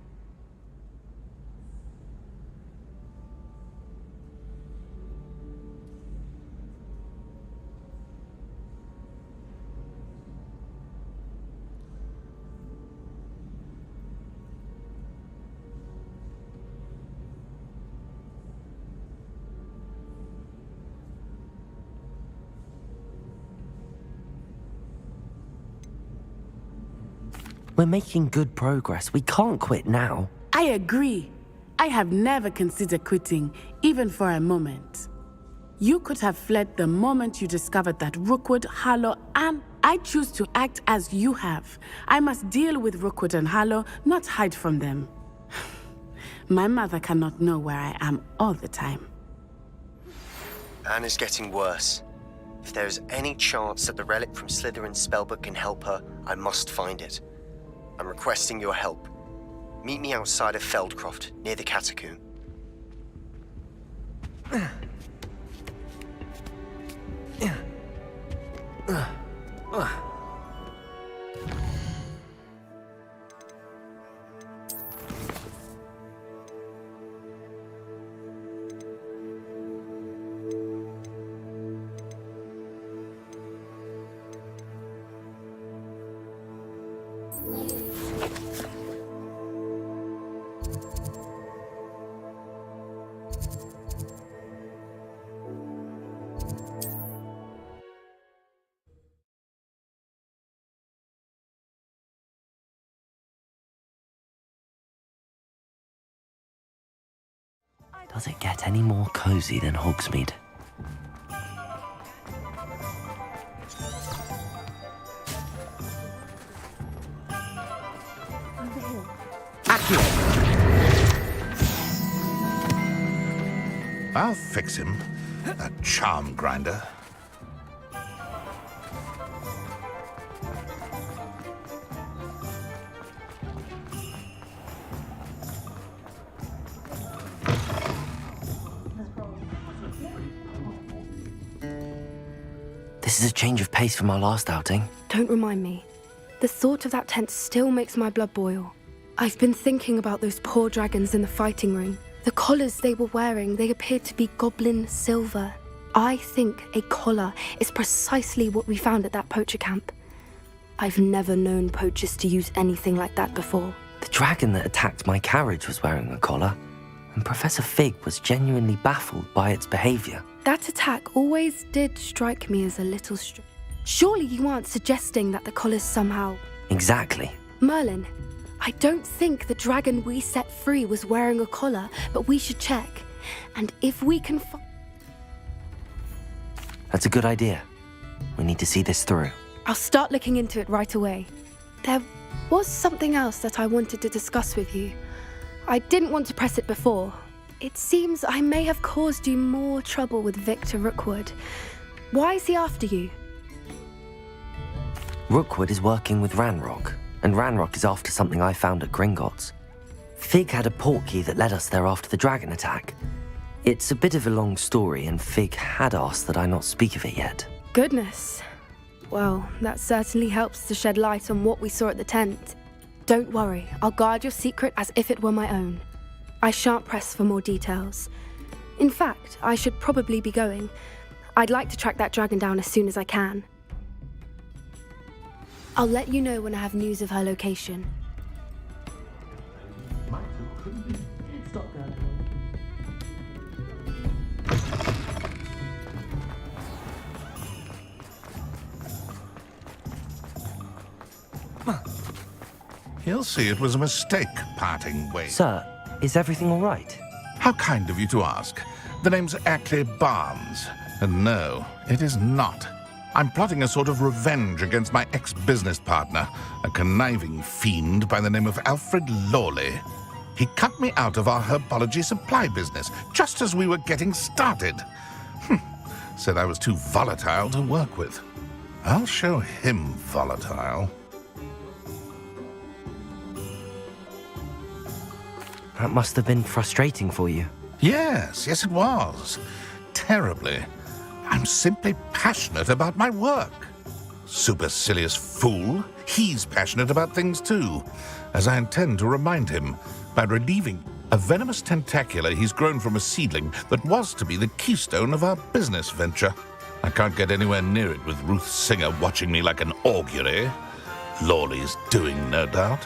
We're making good progress. We can't quit now. I agree. I have never considered quitting, even for a moment. You could have fled the moment you discovered that Rookwood, Harlow, and I choose to act as you have. I must deal with Rookwood and Harlow, not hide from them. My mother cannot know where I am all the time. Anne is getting worse. If there is any chance that the relic from Slytherin's spellbook can help her, I must find it. I'm requesting your help. Meet me outside of Feldcroft, near the Catacomb. Does it get any more cozy than Hogsmeade? I'll fix him. A charm grinder. This is a change of pace from our last outing. Don't remind me. The thought of that tent still makes my blood boil. I've been thinking about those poor dragons in the fighting ring. The collars they were wearing, they appeared to be goblin silver. I think a collar is precisely what we found at that poacher camp. I've never known poachers to use anything like that before. The dragon that attacked my carriage was wearing a collar, and Professor Fig was genuinely baffled by its behavior. That attack always did strike me as a little strange. Surely you aren't suggesting that the collars somehow... Exactly. Merlin, I don't think the dragon we set free was wearing a collar, but we should check. And if we can That's a good idea. We need to see this through. I'll start looking into it right away. There was something else that I wanted to discuss with you. I didn't want to press it before. It seems I may have caused you more trouble with Victor Rookwood. Why is he after you? Rookwood is working with Ranrock, and Ranrock is after something I found at Gringotts. Fig had a portkey that led us there after the dragon attack. It's a bit of a long story, and Fig had asked that I not speak of it yet. Goodness. Well, that certainly helps to shed light on what we saw at the tent. Don't worry, I'll guard your secret as if it were my own. I shan't press for more details. In fact, I should probably be going. I'd like to track that dragon down as soon as I can. I'll let you know when I have news of her location. He'll see it was a mistake parting ways. Sir, is everything all right? How kind of you to ask. The name's Ackley Barnes. And no, it is not. I'm plotting a sort of revenge against my ex-business partner, a conniving fiend by the name of Alfred Lawley. He cut me out of our herbology supply business just as we were getting started. Said I was too volatile to work with. I'll show him volatile. That must have been frustrating for you. Yes, it was. Terribly. I'm simply passionate about my work. Supercilious fool. He's passionate about things too, as I intend to remind him by relieving a venomous tentacula he's grown from a seedling that was to be the keystone of our business venture. I can't get anywhere near it with Ruth Singer watching me like an augury. Lawley's doing, no doubt.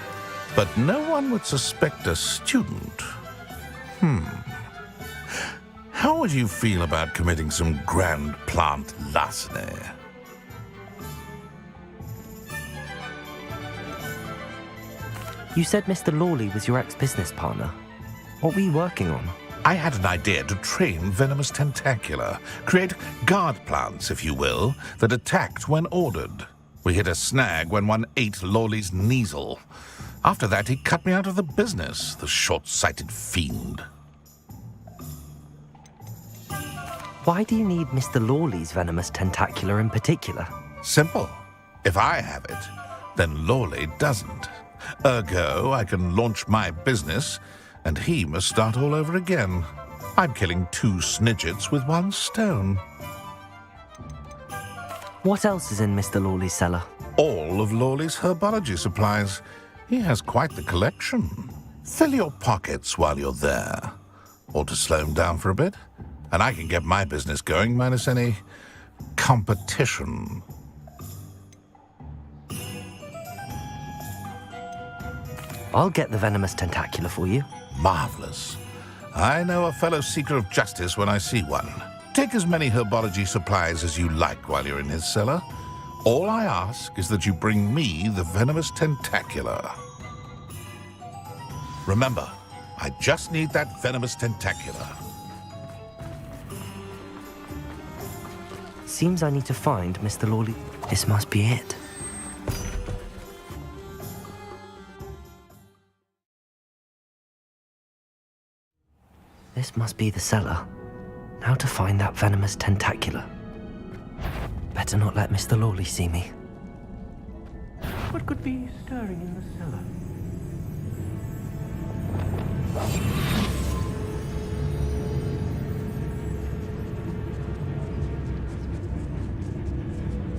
But no one would suspect a student. How would you feel about committing some grand plant larceny? You said Mr. Lawley was your ex-business partner. What were you working on? I had an idea to train venomous tentacula, create guard plants, if you will, that attacked when ordered. We hit a snag when one ate Lawley's Kneasel. After that, he cut me out of the business, the short-sighted fiend. Why do you need Mr. Lawley's venomous tentacula in particular? Simple. If I have it, then Lawley doesn't. Ergo, I can launch my business, and he must start all over again. I'm killing 2 snidgets with 1 stone. What else is in Mr. Lawley's cellar? All of Lawley's herbology supplies. He has quite the collection. Fill your pockets while you're there. Or to slow him down for a bit, and I can get my business going minus any competition. I'll get the venomous tentacula for you. Marvelous. I know a fellow seeker of justice when I see one. Take as many herbology supplies as you like while you're in his cellar. All I ask is that you bring me the venomous tentacula. Remember, I just need that venomous tentacula. Seems I need to find Mr. Lawley. This must be it. This must be the cellar. Now to find that venomous tentacula. Better not let Mr. Lawley see me. What could be stirring in the cellar?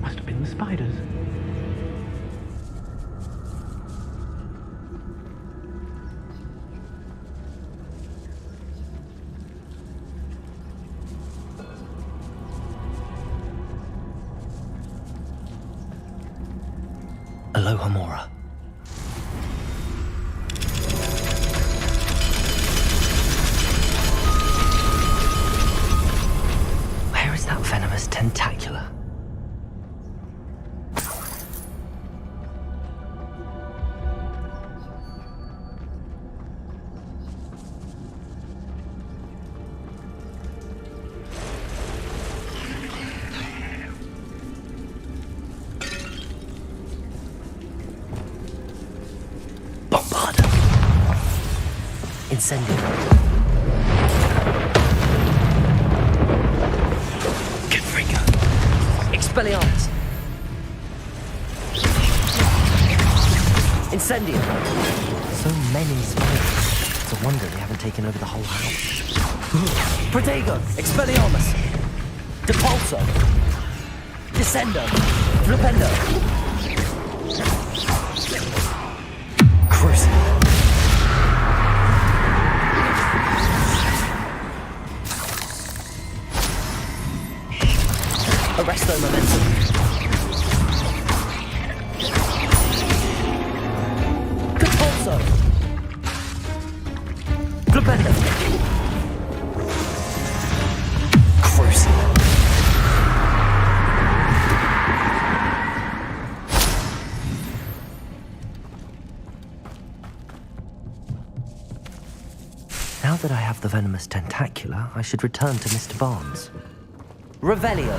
Must have been the spiders. Aloha Mora. Where is that venomous tentacula? Incendio. Confringo. Expelliarmus. Incendio. So many spiders. It's a wonder they haven't taken over the whole house. Protego. Expelliarmus. Depulso. Descendo. Flipendo. Crucible. Arresto momentum. Compulso. Flipendo. Crucible. Now that I have the venomous tentacula, I should return to Mr. Barnes. Revelio.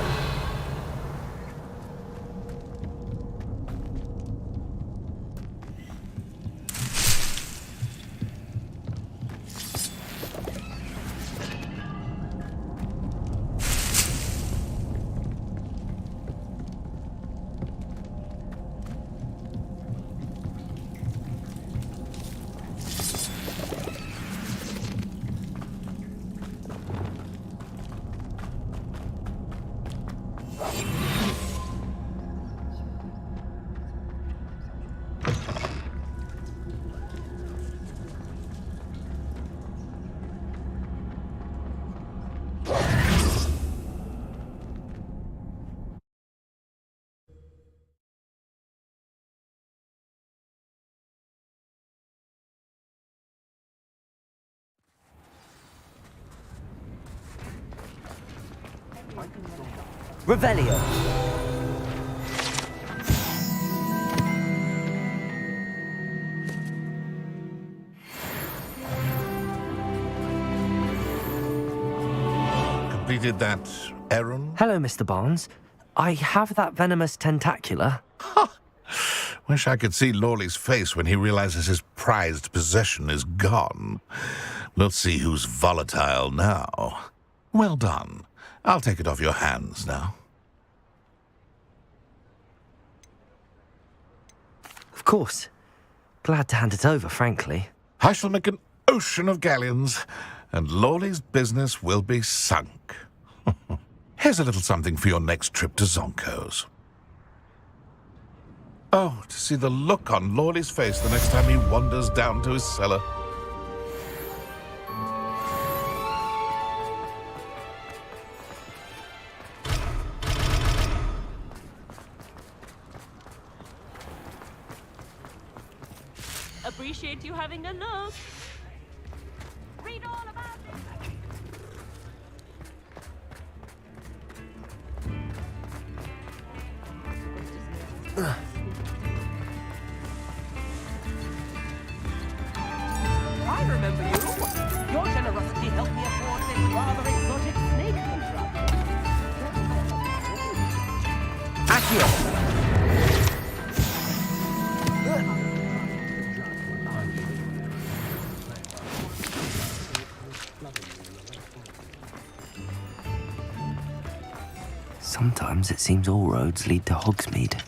Revelio. Completed that errand? Hello, Mr. Barnes. I have that venomous tentacula. Wish I could see Lawley's face when he realizes his prized possession is gone. We'll see who's volatile now. Well done. I'll take it off your hands now. Of course. Glad to hand it over, frankly. I shall make an ocean of galleons, and Lawley's business will be sunk. Here's a little something for your next trip to Zonko's. Oh, to see the look on Lawley's face the next time he wanders down to his cellar. Appreciate you having a look. Read all about it. I remember you. Your generosity helped me afford this rather exotic snake contract. Sometimes it seems all roads lead to Hogsmeade.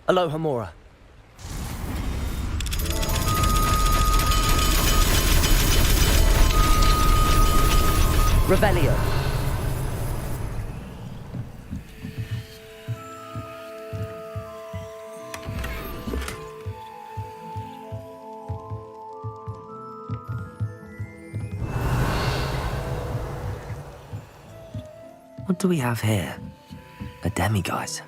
Aloha, Mora. Revelio. What do we have here? A demiguise.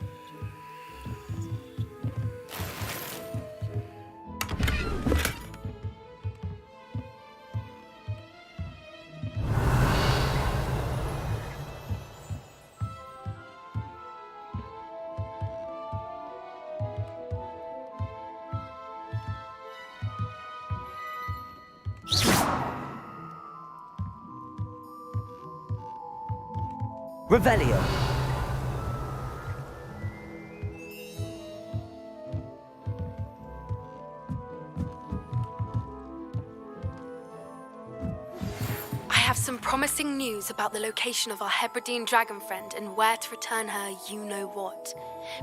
Revelio. I have some promising news about the location of our Hebridean dragon friend and where to return her you-know-what.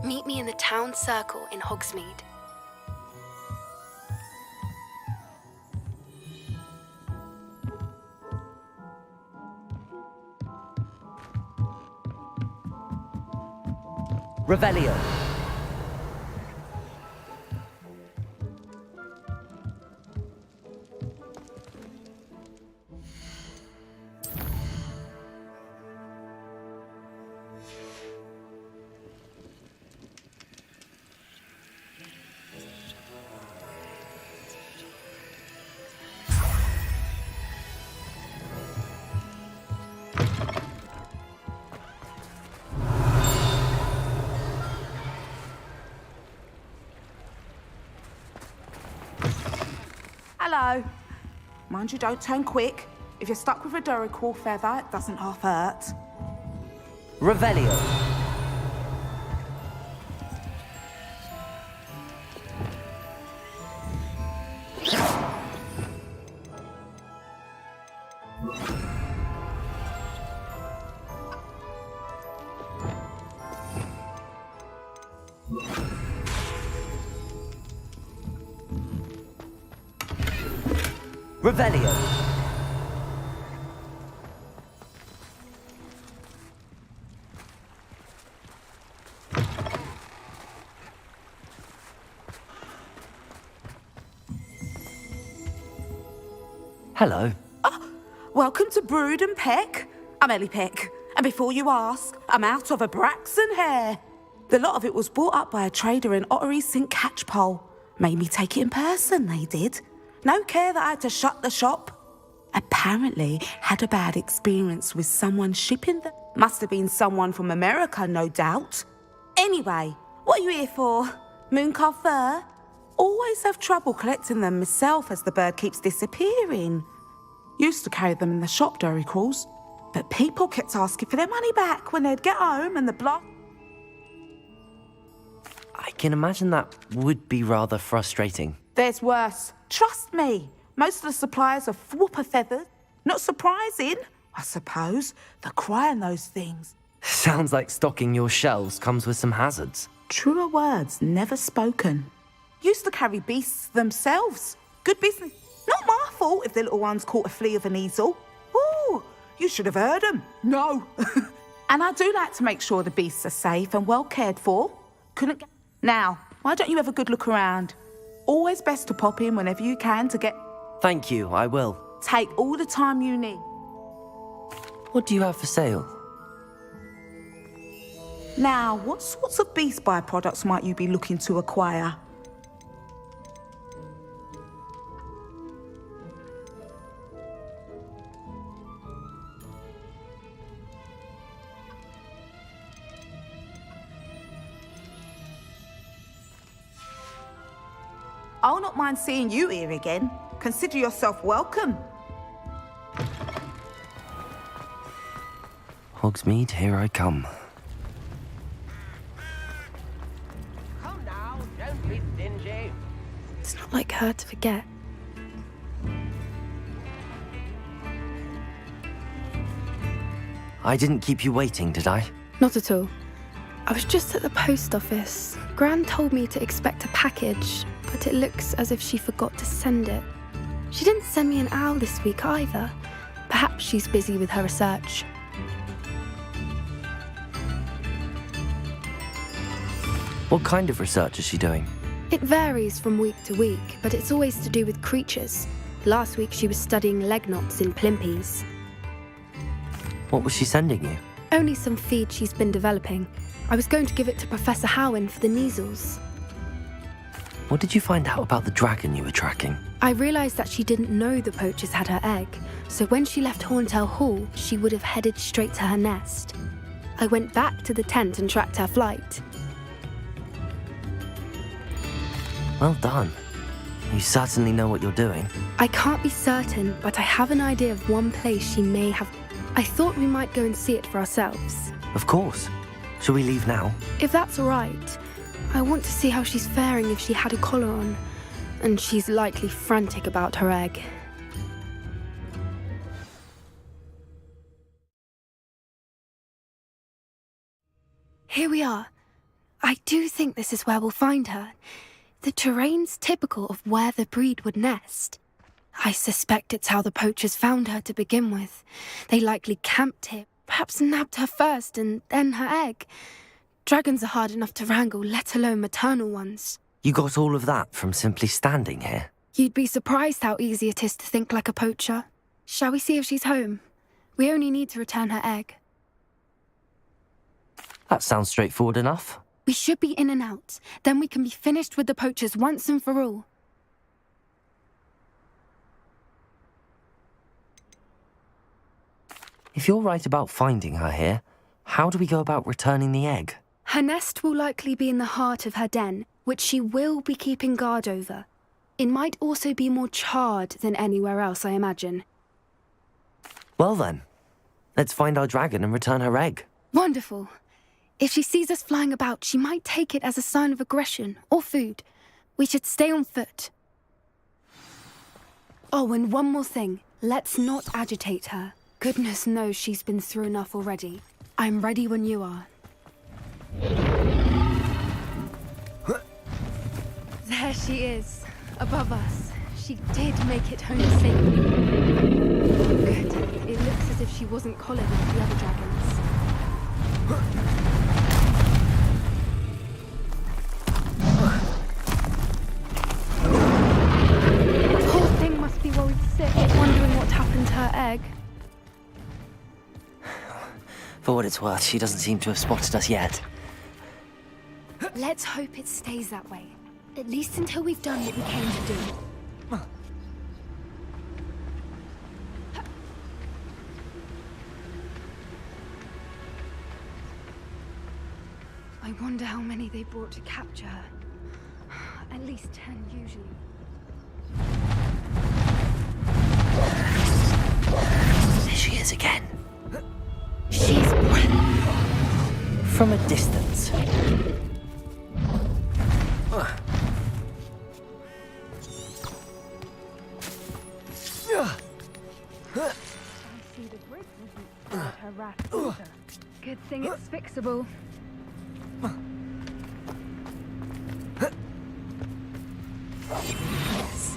Meet me in the town circle in Hogsmeade. Revelio. Hello. Mind you, don't turn quick. If you're stuck with a Duracell feather, it doesn't half hurt. Revelio. Revelio. Hello. Welcome to Brood and Peck. I'm Ellie Peck, and before you ask, I'm out of a Braxton hair. The lot of it was bought up by a trader in Ottery St. Catchpole. Made me take it in person, they did. No care that I had to shut the shop. Apparently had a bad experience with someone shipping them. Must have been someone from America, no doubt. Anyway, what are you here for? Mooncalf fur? Always have trouble collecting them myself as the bird keeps disappearing. Used to carry them in the shop, Dory crawls, but people kept asking for their money back when they'd get home and the block. I can imagine that would be rather frustrating. There's worse. Trust me. Most of the suppliers are whooper feathered. Not surprising, I suppose. The cry on those things. Sounds like stocking your shelves comes with some hazards. Truer words never spoken. Used to carry beasts themselves. Good business. Not my fault if the little ones caught a flea of an easel. Ooh, you should have heard them. No. And I do like to make sure the beasts are safe and well cared for. Couldn't get... Now, why don't you have a good look around? Always best to pop in whenever you can to get... Thank you, I will. Take all the time you need. What do you have for sale? Now, what sorts of beast byproducts might you be looking to acquire? I'll not mind seeing you here again. Consider yourself welcome. Hogsmeade, here I come. Come now, don't be stingy. It's not like her to forget. I didn't keep you waiting, did I? Not at all. I was just at the post office. Gran told me to expect a package, but it looks as if she forgot to send it. She didn't send me an owl this week either. Perhaps she's busy with her research. What kind of research is she doing? It varies from week to week, but it's always to do with creatures. Last week she was studying leg knots in plimpies. What was she sending you? Only some feed she's been developing. I was going to give it to Professor Howen for the measles. What did you find out about the dragon you were tracking? I realised that she didn't know the poachers had her egg, so when she left Horntail Hall, she would have headed straight to her nest. I went back to the tent and tracked her flight. Well done. You certainly know what you're doing. I can't be certain, but I have an idea of one place she may have... I thought we might go and see it for ourselves. Of course. Shall we leave now? If that's all right. I want to see how she's faring if she had a collar on. And she's likely frantic about her egg. Here we are. I do think this is where we'll find her. The terrain's typical of where the breed would nest. I suspect it's how the poachers found her to begin with. They likely camped here, perhaps nabbed her first and then her egg. Dragons are hard enough to wrangle, let alone maternal ones. You got all of that from simply standing here? You'd be surprised how easy it is to think like a poacher. Shall we see if she's home? We only need to return her egg. That sounds straightforward enough. We should be in and out. Then we can be finished with the poachers once and for all. If you're right about finding her here, how do we go about returning the egg? Her nest will likely be in the heart of her den, which she will be keeping guard over. It might also be more charred than anywhere else, I imagine. Well then, let's find our dragon and return her egg. Wonderful. If she sees us flying about, she might take it as a sign of aggression or food. We should stay on foot. Oh, and one more thing. Let's not agitate her. Goodness knows she's been through enough already. I'm ready when you are. There she is, above us. She did make it home safely. Good. It looks as if she wasn't collared like the other dragons. Poor thing must be worried sick, wondering what happened to her egg. For what it's worth, she doesn't seem to have spotted us yet. Let's hope it stays that way. At least until we've done what we came to do. I wonder how many they brought to capture her. At least 10 usually. There she is again. She's... From a distance. I see the bridge wasn't her wrath either. Good thing it's fixable. Yes.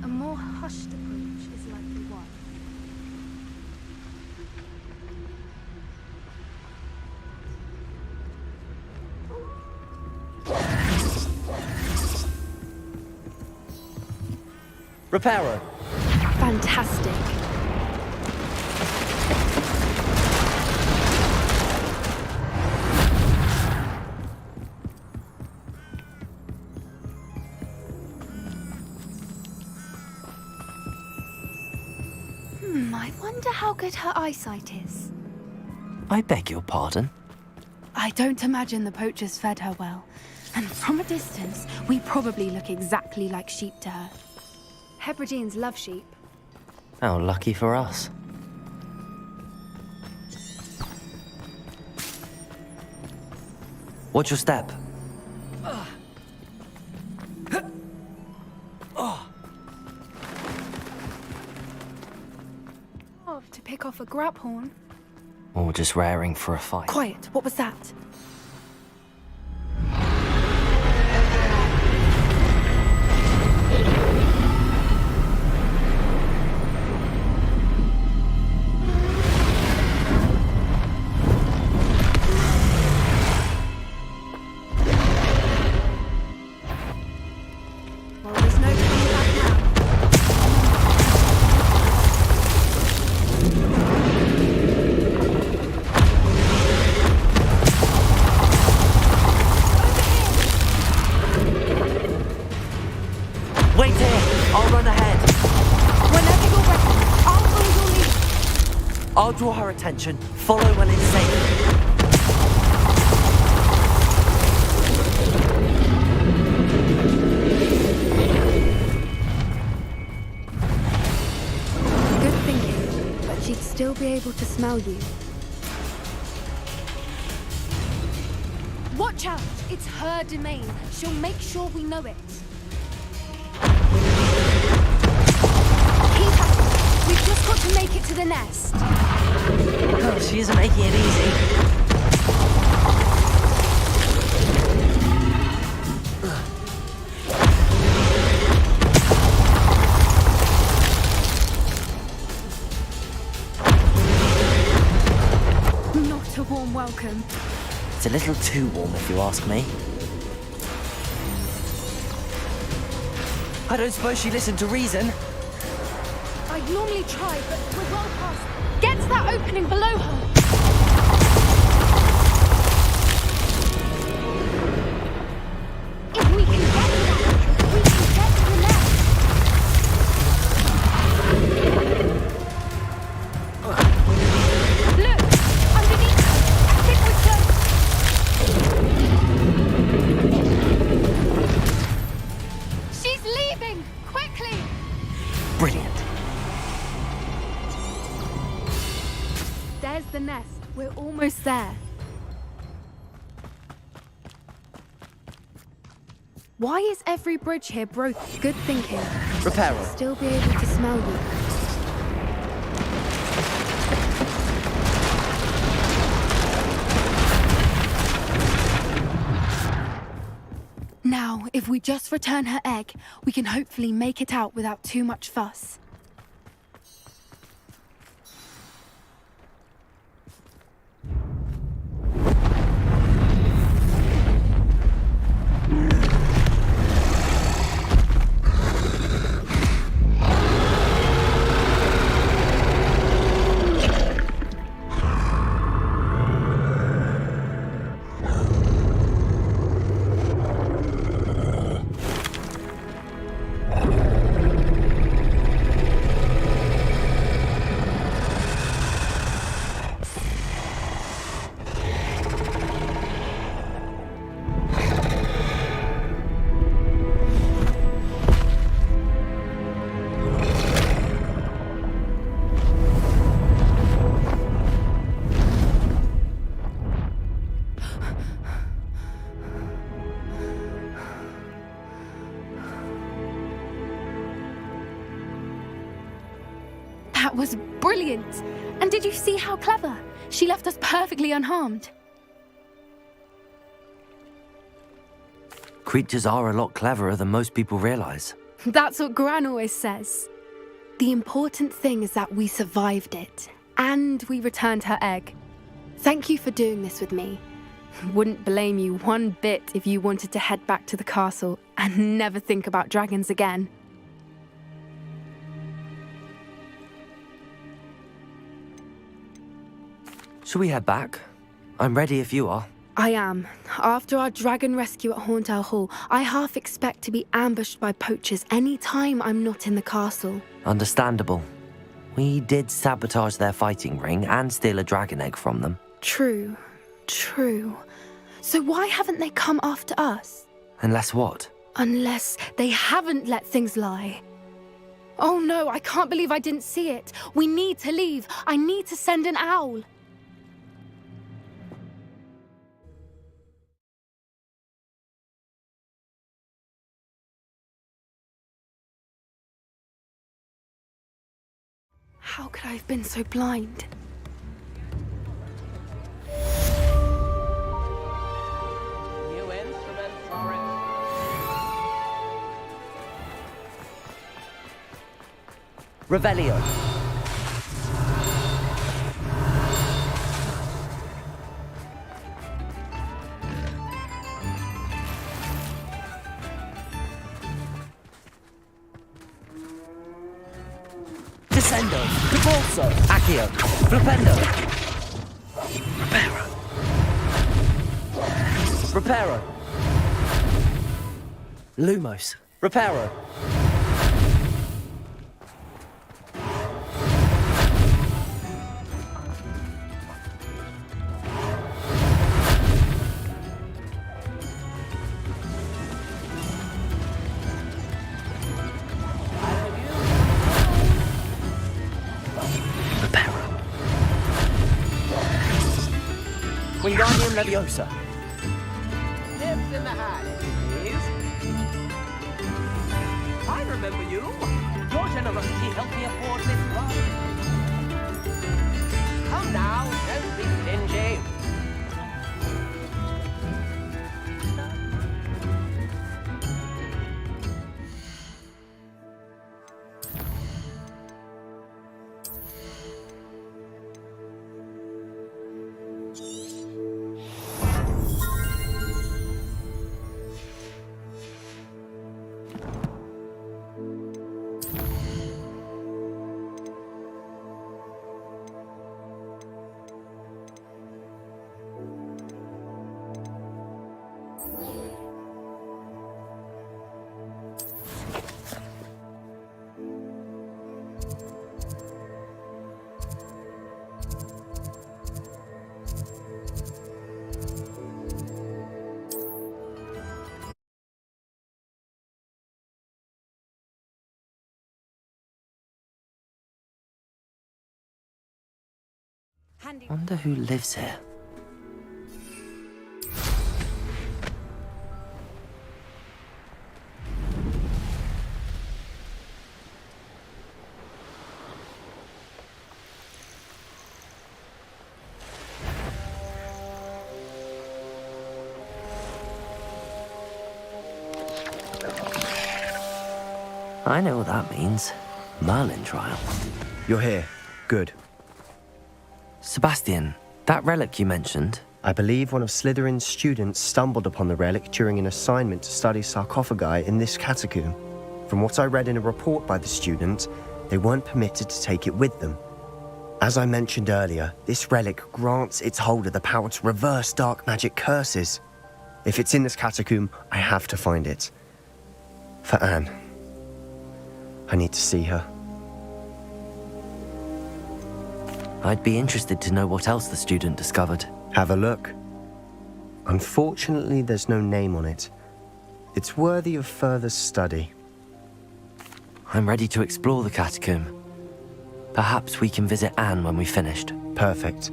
A more hushed approach is likely one. Reparo. Fantastic. I wonder how good her eyesight is. I beg your pardon? I don't imagine the poachers fed her well. And from a distance, we probably look exactly like sheep to her. Hebrideans love sheep. How lucky for us. Watch your step. To pick off a grab horn. Or just raring for a fight. Quiet, what was that? I'll draw her attention. Follow when it's safe. Good thinking, but she'd still be able to smell you. Watch out! It's her domain. She'll make sure we know it. Keep at it. We've just got to make it to the nest. Oh, she isn't making it easy. Not a warm welcome. It's a little too warm, if you ask me. I don't suppose she listened to reason. I'd normally try, but we're well past. Get to that opening below her. If we can get to that, we can get to the nest. Look, underneath her. I think we're close. She's leaving! Quickly! Brilliant. There's the nest. We're almost there. Why is every bridge here broken? Good thinking. Repair She'll her. still be able to smell you. Now, if we just return her egg, we can hopefully make it out without too much fuss. That was brilliant! And did you see how clever? She left us perfectly unharmed. Creatures are a lot cleverer than most people realize. That's what Gran always says. The important thing is that we survived it, and we returned her egg. Thank you for doing this with me. Wouldn't blame you one bit if you wanted to head back to the castle and never think about dragons again. Shall we head back? I'm ready if you are. I am. After our dragon rescue at Hauntel Hall, I half expect to be ambushed by poachers any time I'm not in the castle. Understandable. We did sabotage their fighting ring and steal a dragon egg from them. True. So why haven't they come after us? Unless what? Unless they haven't let things lie. Oh no, I can't believe I didn't see it. We need to leave. I need to send an owl. How could I have been so blind? New instruments are in. Revelio. Descendo. Caborso. Accio. Flipendo. Reparo. Lumos. Reparo. Leviosa. Nibs in the hat, please. I remember you. Your generosity helped me afford this run. Come now, don't be stingy. Wonder who lives here. I know what that means. Merlin trial. You're here. Good. Sebastian, that relic you mentioned. I believe one of Slytherin's students stumbled upon the relic during an assignment to study sarcophagi in this catacomb. From what I read in a report by the student, they weren't permitted to take it with them. As I mentioned earlier, this relic grants its holder the power to reverse dark magic curses. If it's in this catacomb, I have to find it. For Anne. I need to see her. I'd be interested to know what else the student discovered. Have a look. Unfortunately, there's no name on it. It's worthy of further study. I'm ready to explore the catacomb. Perhaps we can visit Anne when we've finished. Perfect.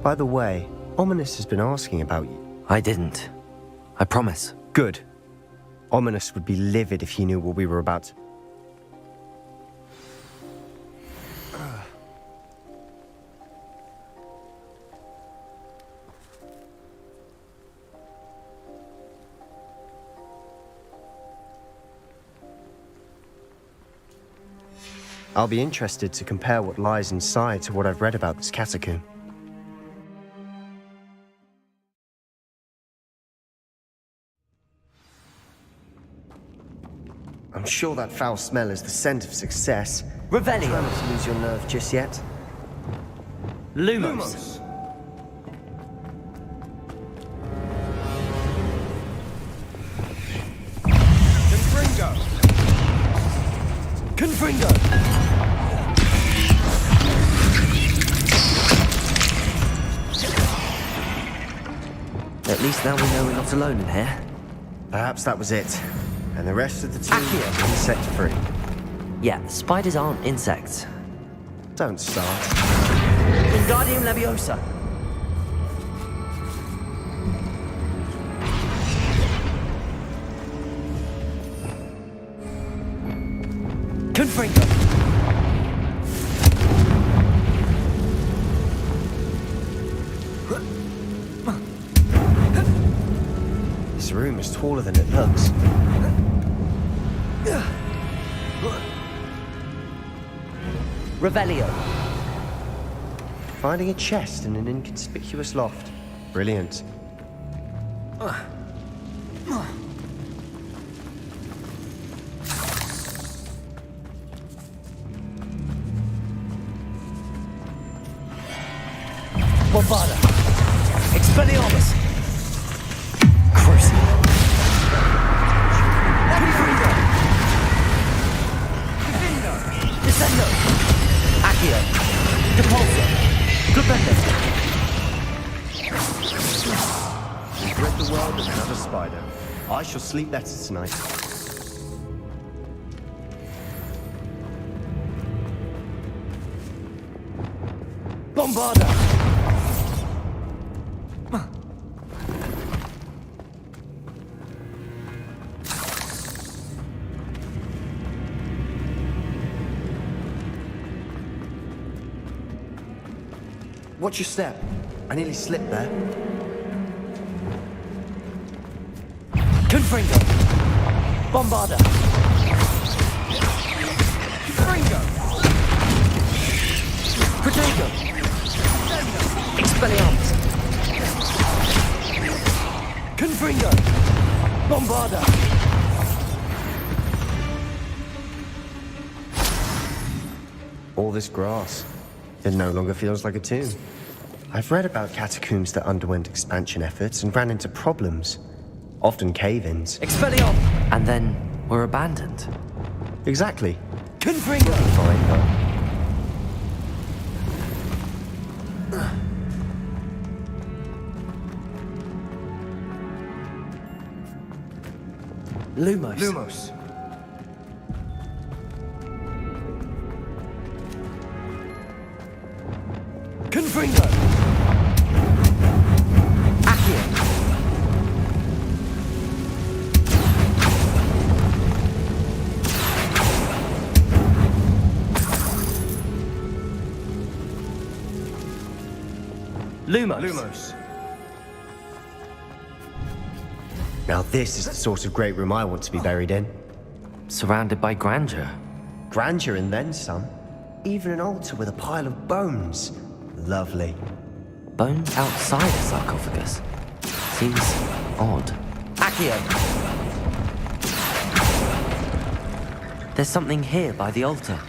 By the way, Ominous has been asking about you. I didn't. I promise. Good. Ominous would be livid if he knew what we were about to... I'll be interested to compare what lies inside to what I've read about this catacomb. I'm sure that foul smell is the scent of success. Revelio. Try not to lose your nerve just yet. Lumos. Confringo! At least now we know we're not alone in here. Perhaps that was it. And the rest of the team are insect-free. Yeah, spiders aren't insects. Don't start. Wingardium Leviosa. Confringo! This room is taller than it looks. Revelio. Finding a chest in an inconspicuous loft. Brilliant. Bombarda. Expelliarmus. Crucible. Confringo. Descendo. Accio. Depulso. Glabendo. We've rid the world of another spider. I shall sleep better tonight. Bombarda. Watch your step. I nearly slipped there. Confringo! Bombarda! Fringo! Protego! Expelliarmus! Confringo! Bombarda! All this grass. It no longer feels like a tomb. I've read about catacombs that underwent expansion efforts and ran into problems. Often cave-ins. Expelliarmus! And then were abandoned. Exactly. Confringo! Fine, though. Lumos. Lumos. Confringo! Accio! Lumos. Now this is the sort of great room I want to be buried in. Surrounded by grandeur. Grandeur and then some. Even an altar with a pile of bones. Lovely. Bones outside a sarcophagus. Seems odd. Accio! There's something here by the altar.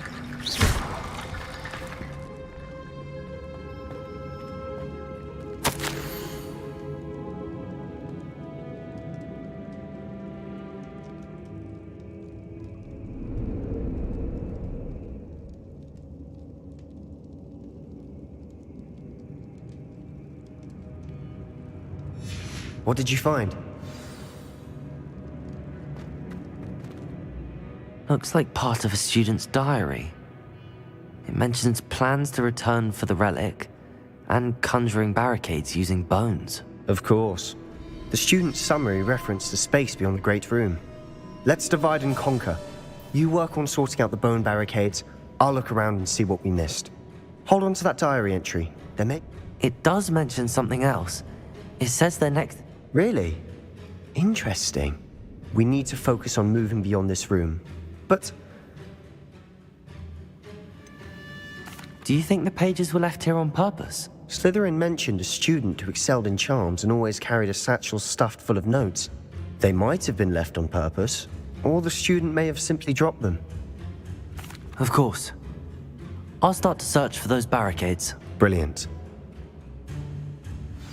What did you find? Looks like part of a student's diary. It mentions plans to return for the relic and conjuring barricades using bones. Of course. The student's summary referenced the space beyond the Great Room. Let's divide and conquer. You work on sorting out the bone barricades. I'll look around and see what we missed. Hold on to that diary entry. It does mention something else. It says they're next... Really? Interesting. We need to focus on moving beyond this room. But... Do you think the pages were left here on purpose? Slytherin mentioned a student who excelled in charms and always carried a satchel stuffed full of notes. They might have been left on purpose, or the student may have simply dropped them. Of course. I'll start to search for those barricades. Brilliant.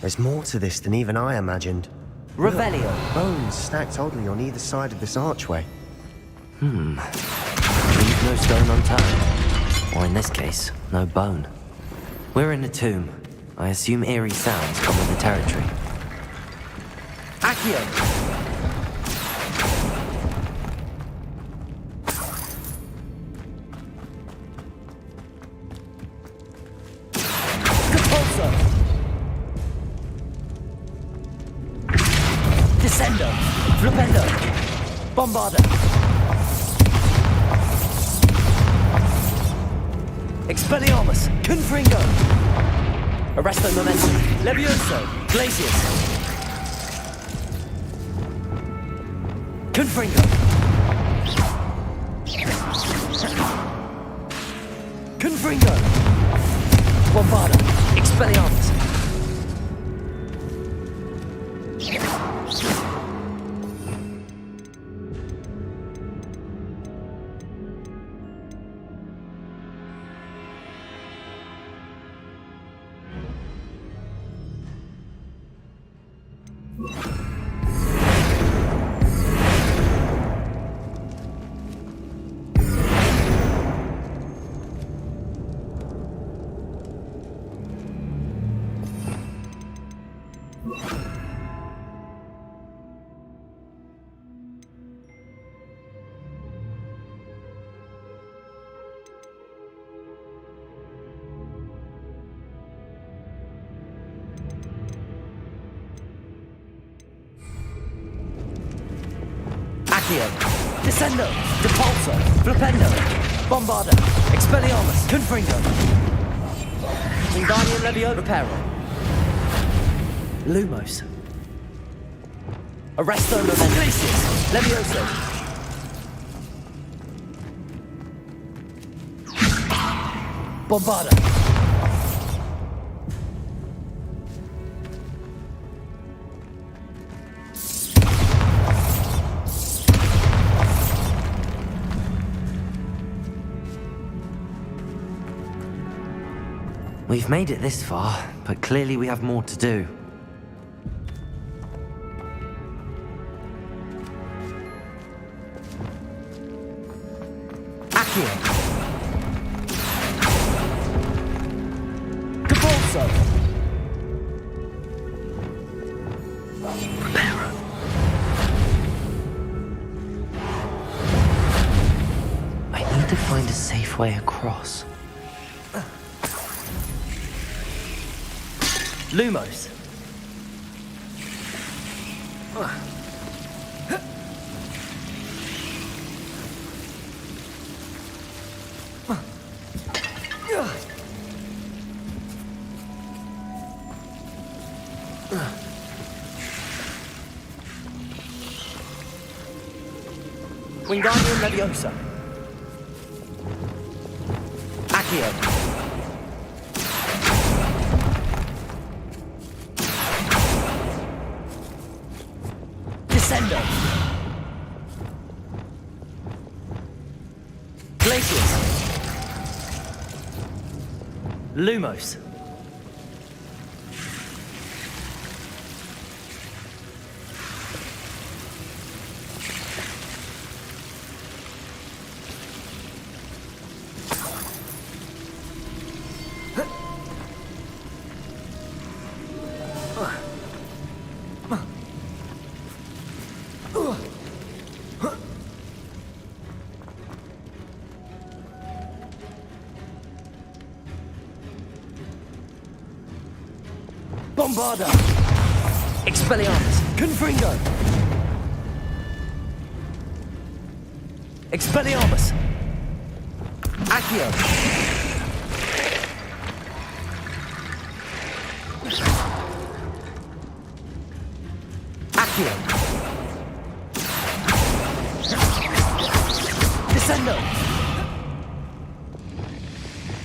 There's more to this than even I imagined. Revelio. Look, bones stacked oddly on either side of this archway. Leave no stone unturned. Or in this case, no bone. We're in a tomb. I assume eerie sounds come with the territory. Accio! Descendo! Flipendo! Bombarda! Expelliarmus! Confringo! Arresto Momentum! Levioso! Glacius! Confringo! Confringo! Bombarda! Expelliarmus! Accio! Descendo! Depulso! Flipendo! Bombarda! Expelliarmus! Confringo! Wingardium Leviosa. Reparo. Lumos. Arresto Momentum. Leviosa. Bombarda. We've made it this far, but clearly we have more to do. Accio. Cabalso. Reparo. I need to find a safe way across. Lumos. Wingardium Leviosa. Accio. Descendo. Glacius. Lumos. Bombarda. Expelliarmus. Confringo. Expelliarmus. Accio. Accio. Descendo.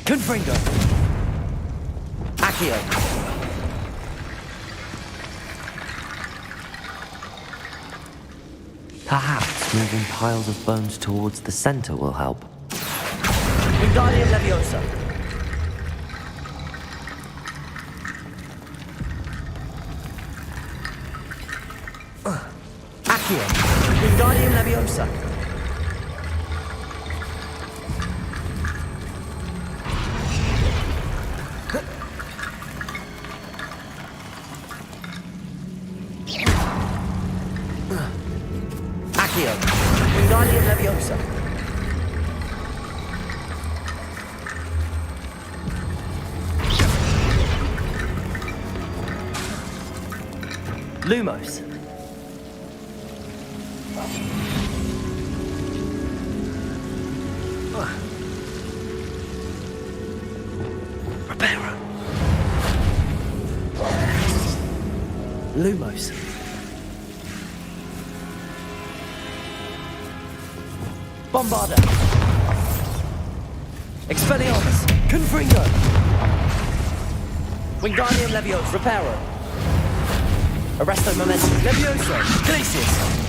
Confringo. Accio. Perhaps moving piles of bones towards the center will help. Wingardium Leviosa. Accio. Wingardium Leviosa. Accio. Wingardium Leviosa. Lumos. Reparo. Lumos. Bombarda. Expelliarmus. Confringo. Wingardium Leviosa. Reparo. Arresto Momentum. Leviosa. Glacius.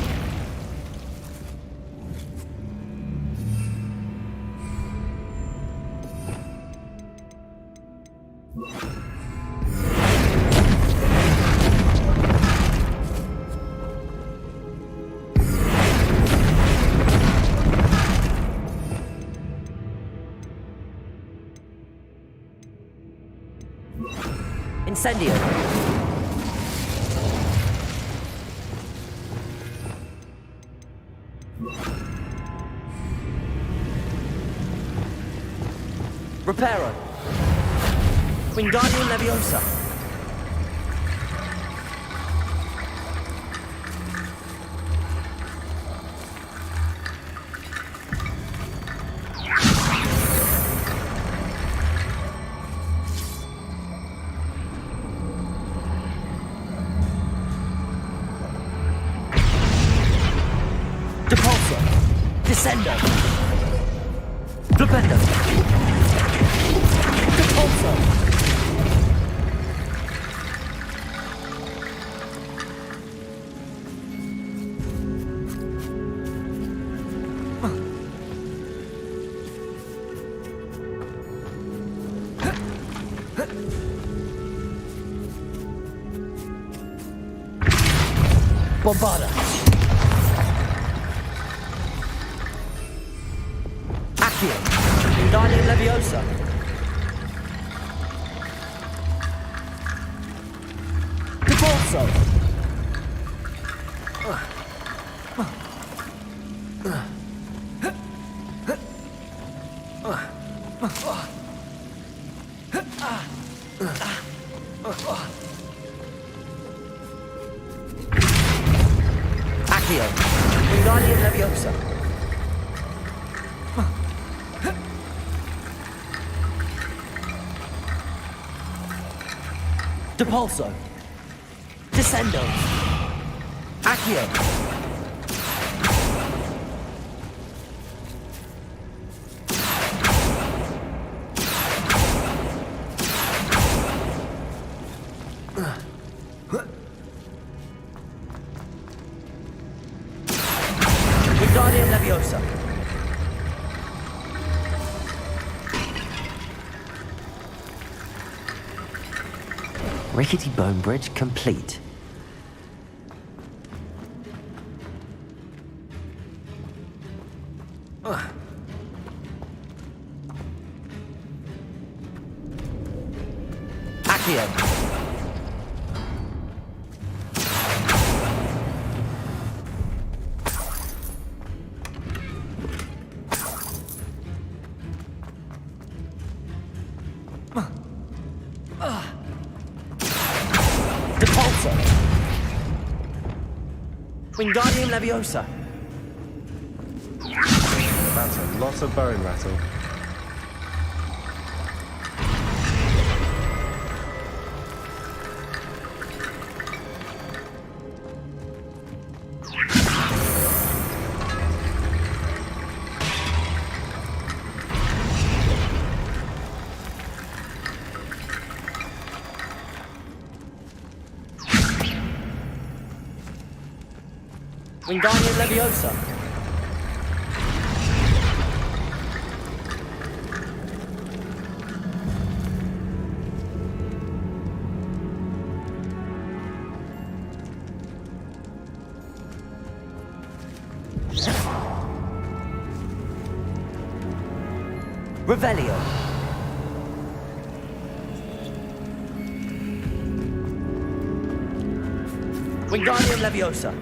Incendio. Reparo. Wingardium Leviosa. Depulso. Descendo. Flipendo. Depulso. Bombada. Accio. Wingardium Leviosa. Depulso. Accio. Wingardium Leviosa. Depulso. Descendo. Accio. Wingardium Leviosa. Rickety bone bridge complete. Accio. Depulso. Wingardium Leviosa. That's a lot of bone rattle. Wingardium Leviosa. Revelio. Wingardium Leviosa.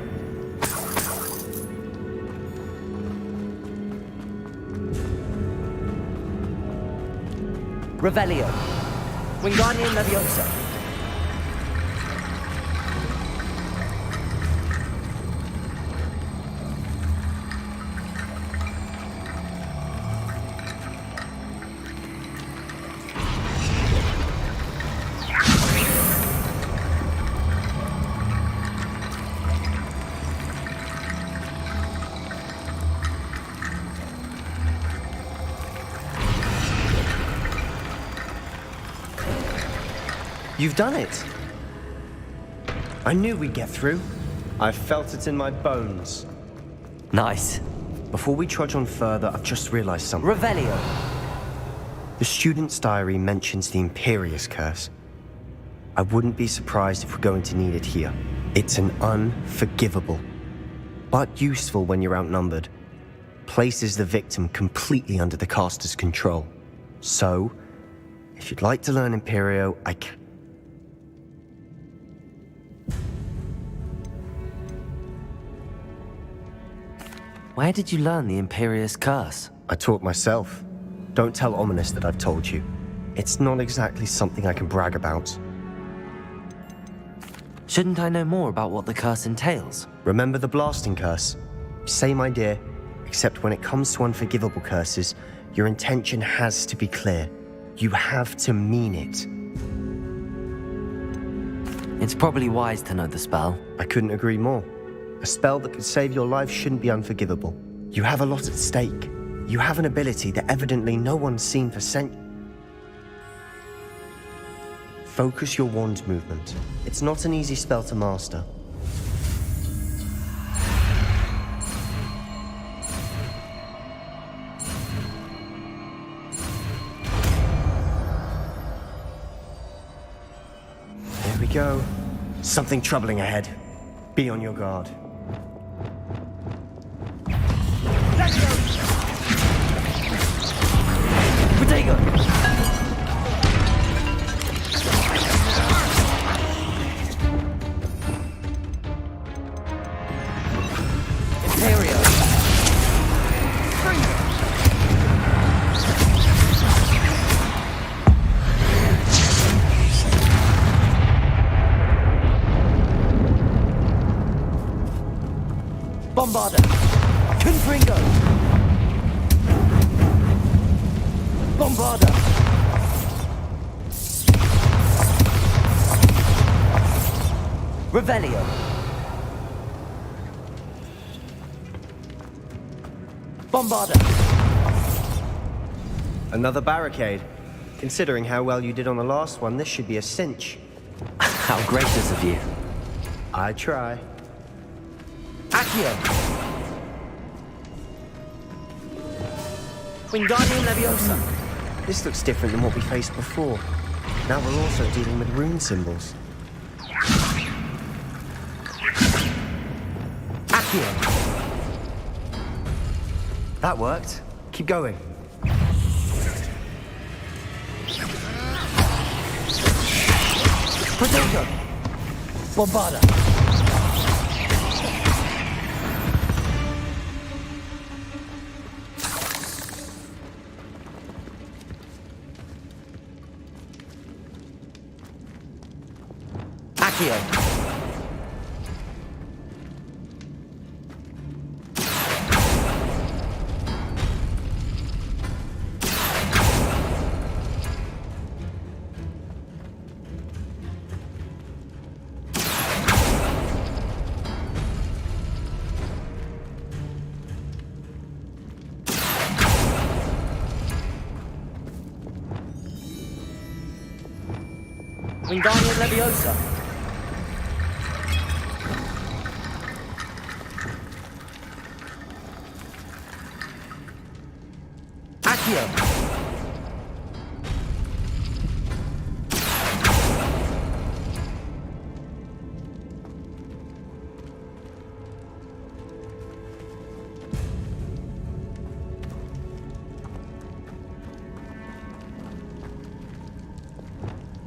Revelio. Wingardium Leviosa. You've done it. I knew we'd get through. I felt it in my bones. Nice. Before we trudge on further, I've just realized something. Revelio. The student's diary mentions the Imperious Curse. I wouldn't be surprised if we're going to need it here. It's an unforgivable, but useful when you're outnumbered. Places the victim completely under the caster's control. So, if you'd like to learn Imperio, I can. Where did you learn the Imperious Curse? I taught myself. Don't tell Ominous that I've told you. It's not exactly something I can brag about. Shouldn't I know more about what the curse entails? Remember the blasting curse? Same idea, except when it comes to unforgivable curses, your intention has to be clear. You have to mean it. It's probably wise to know the spell. I couldn't agree more. A spell that could save your life shouldn't be unforgivable. You have a lot at stake. You have an ability that evidently no one's seen for Focus your wand movement. It's not an easy spell to master. There we go. Something troubling ahead. Be on your guard. Protego! Imperio! Bombarda! Confringo! Bombarda! Revelio! Bombarda! Another barricade. Considering how well you did on the last one, this should be a cinch. How gracious of you. I try. Accio! Wingardium Leviosa. This looks different than what we faced before. Now we're also dealing with rune symbols. Accio! That worked. Keep going. Protego! Bombarda! Accio! Wingardium Leviosa! Accio!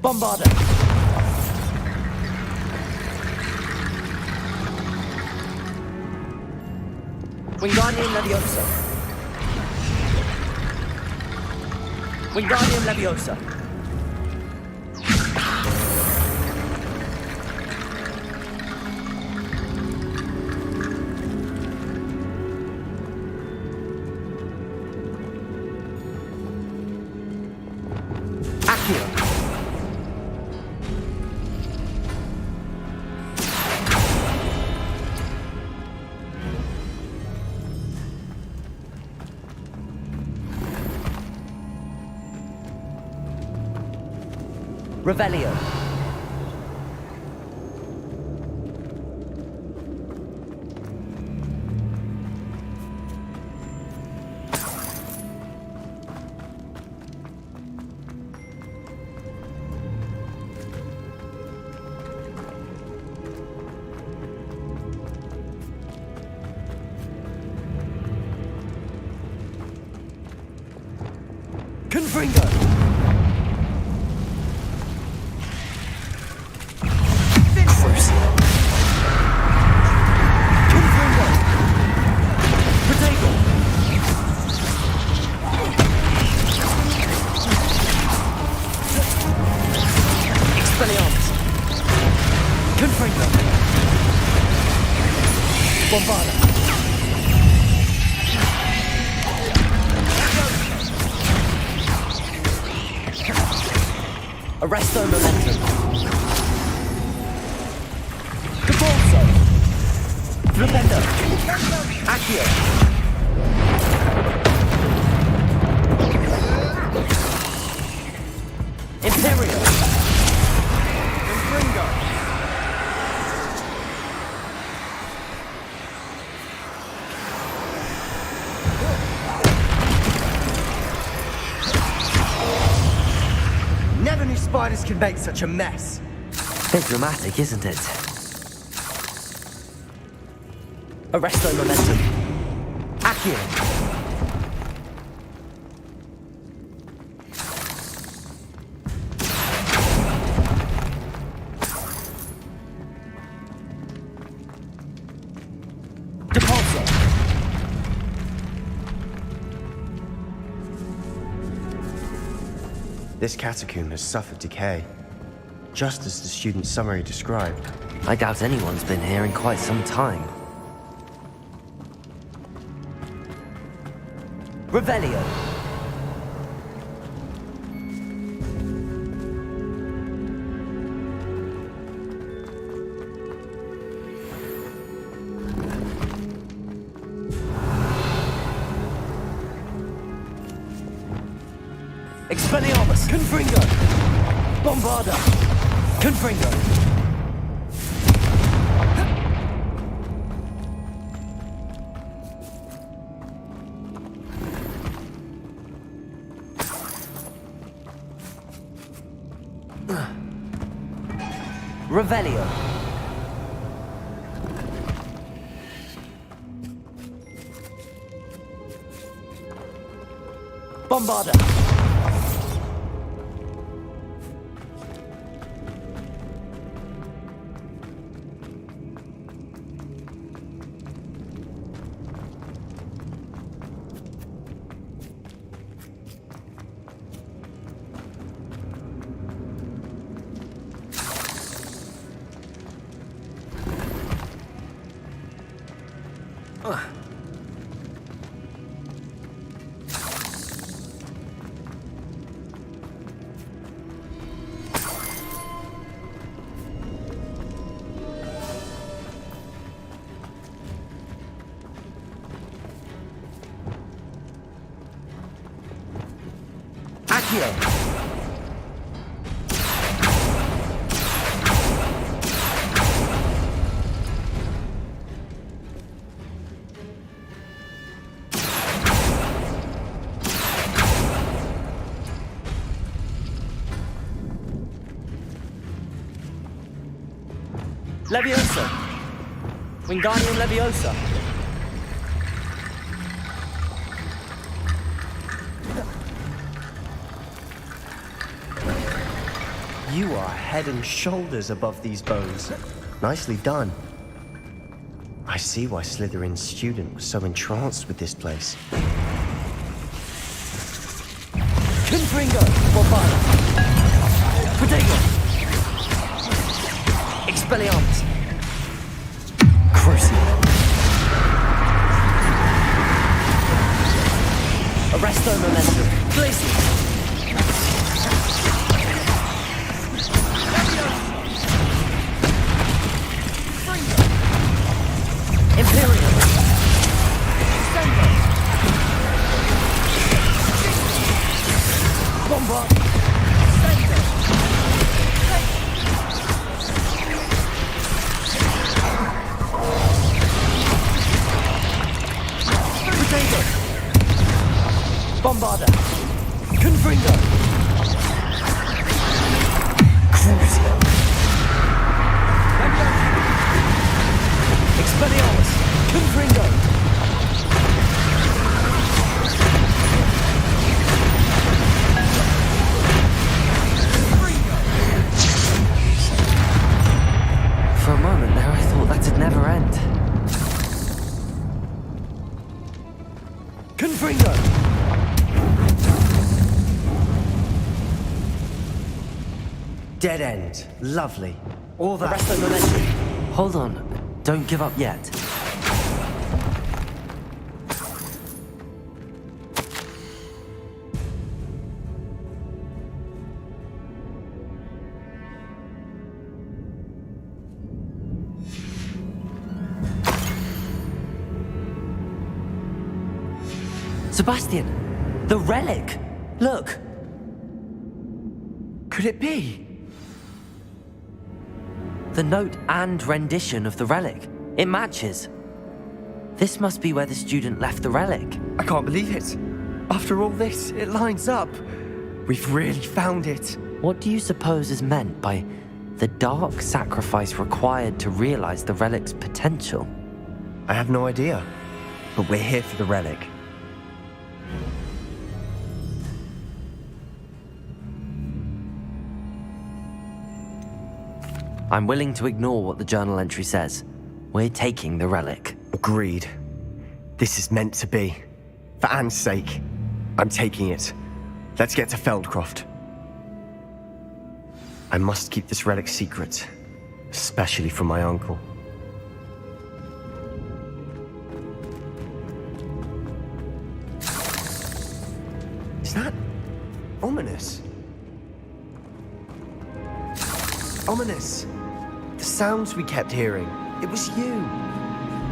Bombarda! Wingardium Leviosa! Wingardium Leviosa! Accio! Revelio. Confringo. Bombarda. Arresto momentum. Cabalso. Flipendo! Accio! Imperial! Infringo! Never knew spiders could make such a mess. Bit dramatic, isn't it? Arresto momentum. Accio! Depulso! This catacomb has suffered decay, just as the student's summary described. I doubt anyone's been here in quite some time. Revelio! Expelliarmus! Confringo! Bombarda! Confringo! Revelio! Bombarda! Accio! Leviosa! Wingardium Leviosa! You are head and shoulders above these bones. Nicely done. I see why Slytherin's student was so entranced with this place. Confringo! Bombarda! Protego! Expelliarmus! Crucio! Arresto momentum! Glacius! Imperial! Semper! Bombard! Semper! Potato! Bombarda! Confringo! Crucio! Expelliarmus! Confringo! For a moment there, I thought that'd never end. Confringo! Dead end. Lovely. All that. Arresto momentum. Hold on. Don't give up yet. Sebastian! The relic! Look! Could it be? The note and rendition of the relic. It matches. This must be where the student left the relic. I can't believe it. After all this, it lines up. We've really found it. What do you suppose is meant by the dark sacrifice required to realize the relic's potential? I have no idea. But we're here for the relic. I'm willing to ignore what the journal entry says. We're taking the relic. Agreed. This is meant to be. For Anne's sake, I'm taking it. Let's get to Feldcroft. I must keep this relic secret, especially from my uncle. Is that ominous? Ominous! The sounds we kept hearing. It was you.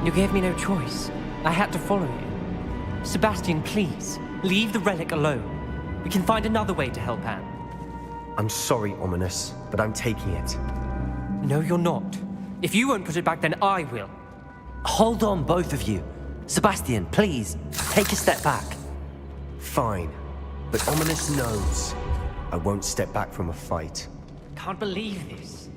You gave me no choice. I had to follow you. Sebastian, please, leave the relic alone. We can find another way to help Anne. I'm sorry, Ominous, but I'm taking it. No, you're not. If you won't put it back, then I will. Hold on, both of you. Sebastian, please, take a step back. Fine, but Ominous knows I won't step back from a fight. Can't believe this.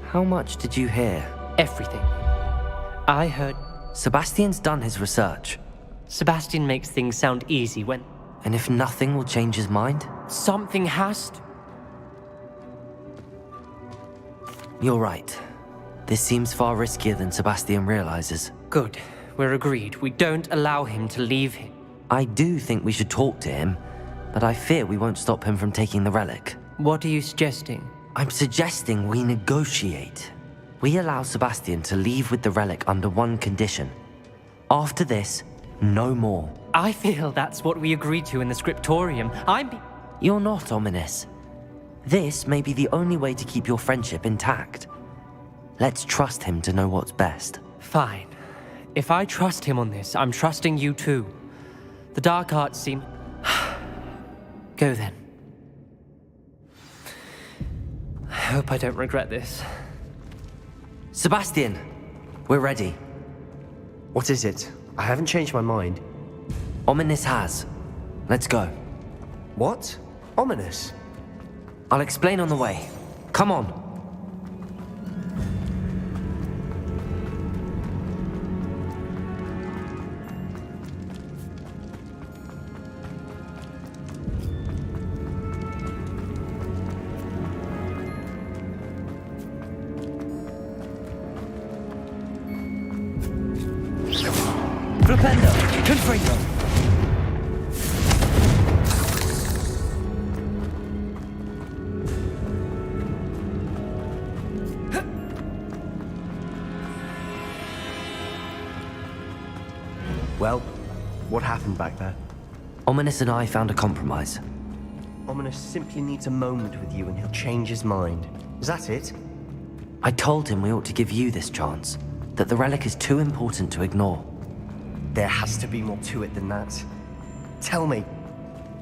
How much did you hear? Everything. I heard... Sebastian's done his research. Sebastian makes things sound easy when... And if nothing will change his mind? Something has to. You're right. This seems far riskier than Sebastian realizes. Good. We're agreed. We don't allow him to leave him. I do think we should talk to him, but I fear we won't stop him from taking the relic. What are you suggesting? I'm suggesting we negotiate. We allow Sebastian to leave with the relic under one condition. After this, no more. I feel that's what we agreed to in the scriptorium. You're not ominous. This may be the only way to keep your friendship intact. Let's trust him to know what's best. Fine. If I trust him on this, I'm trusting you too. The dark arts seem... Go then. I hope I don't regret this. Sebastian, we're ready. What is it? I haven't changed my mind. Ominous has. Let's go. What? Ominous? I'll explain on the way. Come on. Flipendo! Confringo! Well, what happened back there? Ominous and I found a compromise. Ominous simply needs a moment with you and he'll change his mind. Is that it? I told him we ought to give you this chance, that the relic is too important to ignore. There has to be more to it than that. Tell me.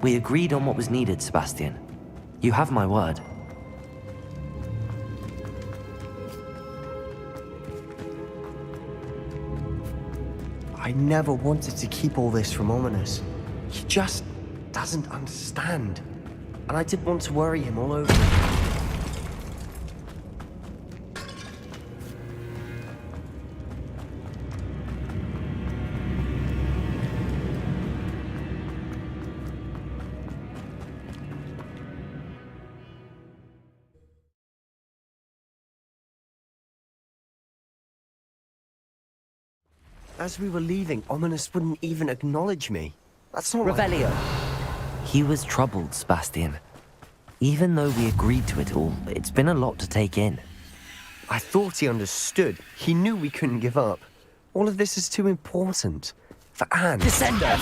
We agreed on what was needed, Sebastian. You have my word. I never wanted to keep all this from Ominous. He just doesn't understand. And I didn't want to worry him all over. As we were leaving, Ominous wouldn't even acknowledge me. That's not Revelio. He was troubled, Sebastian. Even though we agreed to it all, it's been a lot to take in. I thought he understood. He knew we couldn't give up. All of this is too important. For Anne. Descender!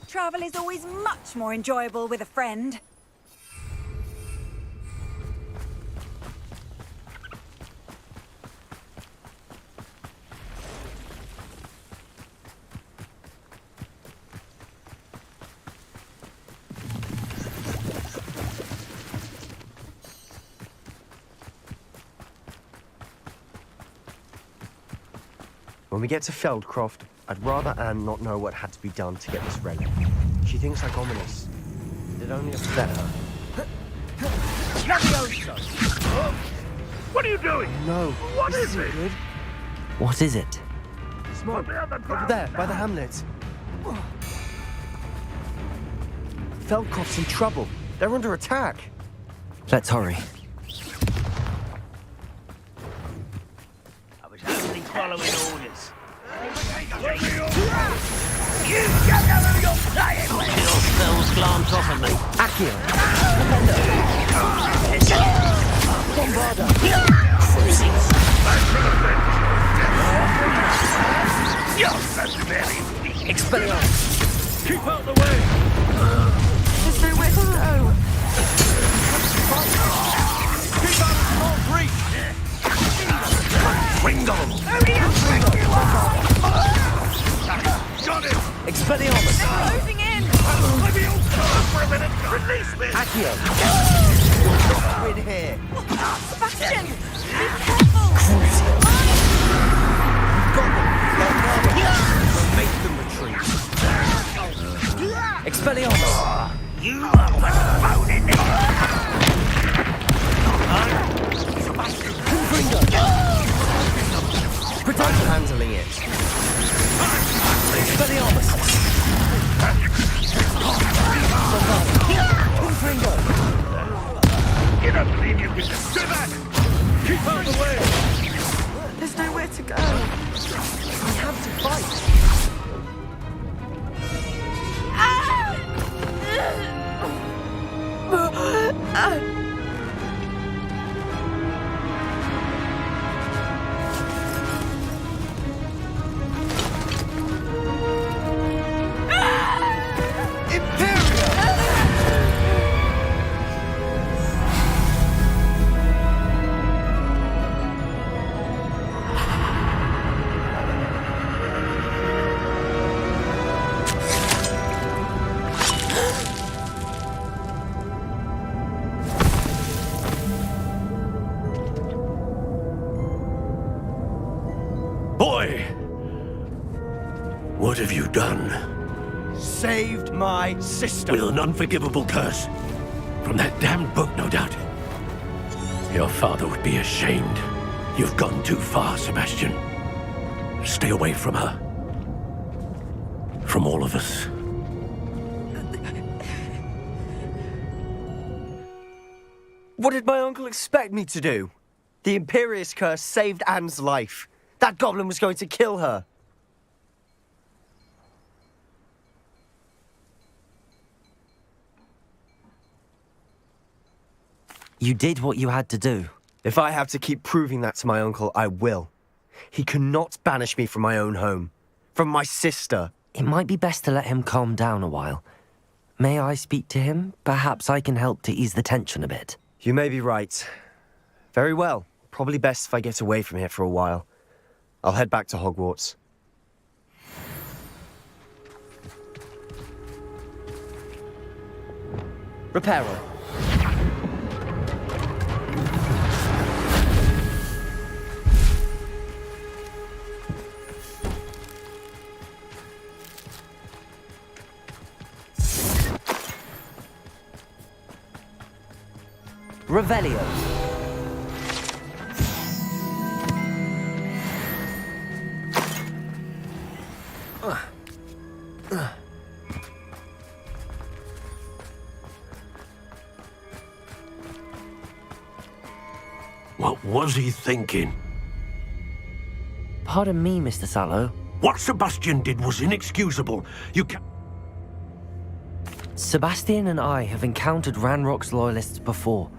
Travel is always much more enjoyable with a friend. When we get to Feldcroft, I'd rather Anne not know what had to be done to get this relic. She thinks like ominous. It'd only upset her. What are you doing? No. What this is isn't it? Good. What is it? Smoke. Over there, by the hamlet. Feldcroft's in trouble. They're under attack. Let's hurry. I was only following orders. You get out of your playing Your spells glance off at me. Accio. Bombarda. You're so very weak. Expelliarmus. Keep out the way. There's nowhere to go. Keep out of small reach. Ringo. Got it. Expelliarmus. Closing in. Let me hold for a minute. Release me. Accio. We're in here. Sebastian, be careful. We'll make them retreat. Expelliarmus. You are the bone in there. Confringo. Protect handling it. Expelliarmus. Confringo. You don't believe you can do that. Keep out the way. There's nowhere to go. We have to fight. Boy! What have you done? Saved my sister. With an unforgivable curse. From that damned book, no doubt. Your father would be ashamed. You've gone too far, Sebastian. Stay away from her. From all of us. What did my uncle expect me to do? The Imperious curse saved Anne's life. That goblin was going to kill her. You did what you had to do. If I have to keep proving that to my uncle, I will. He cannot banish me from my own home. From my sister. It might be best to let him calm down a while. May I speak to him? Perhaps I can help to ease the tension a bit. You may be right. Very well. Probably best if I get away from here for a while. I'll head back to Hogwarts. Reparo. Revelio. What was he thinking? Pardon me, Mr. Sallow. What Sebastian did was inexcusable. You can... Sebastian and I have encountered Ranrock's loyalists before.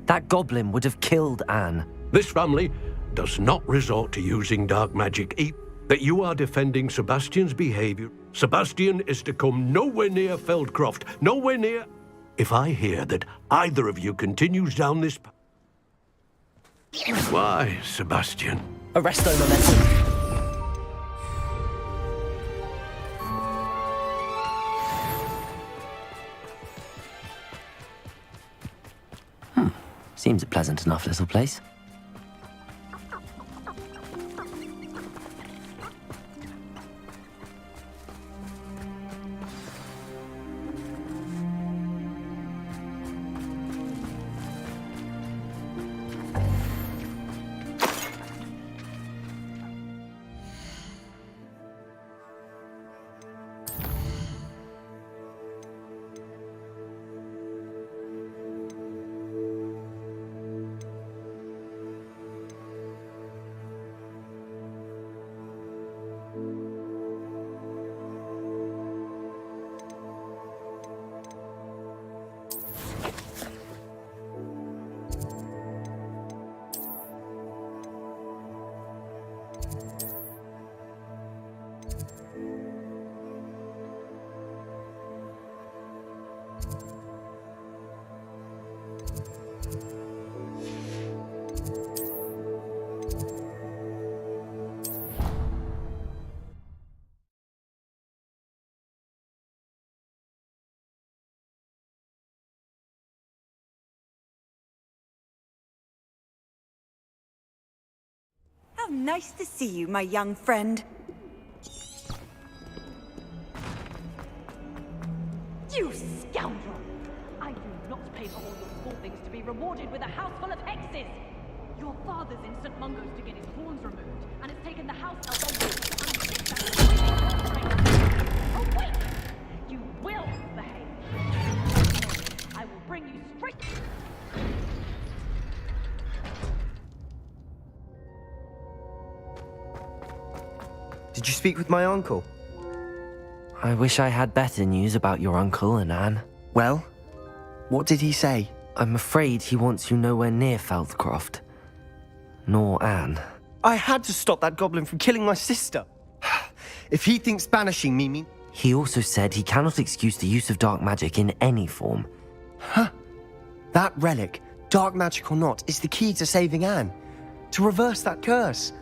That goblin would have killed Anne. This family does not resort to using dark magic. That you are defending Sebastian's behavior. Sebastian is to come nowhere near Feldcroft. Nowhere near... If I hear that either of you continues down this path... Why, Sebastian? Arresto momentum. Seems a pleasant enough little place. nice to see you, my young friend. You scoundrel! I do not pay for all your small things to be rewarded with a house full of hexes! Your father's in St. Mungo's to get his horns removed, and it's taken the house elf a week to unstick that. Oh wait! You will behave! I will bring you straight... Did you speak with my uncle? I wish I had better news about your uncle and Anne. Well, what did he say? I'm afraid he wants you nowhere near Feldcroft. Nor Anne. I had to stop that goblin from killing my sister. If he thinks banishing me means... He also said he cannot excuse the use of dark magic in any form. Huh. That relic, dark magic or not, is the key to saving Anne. To reverse that curse.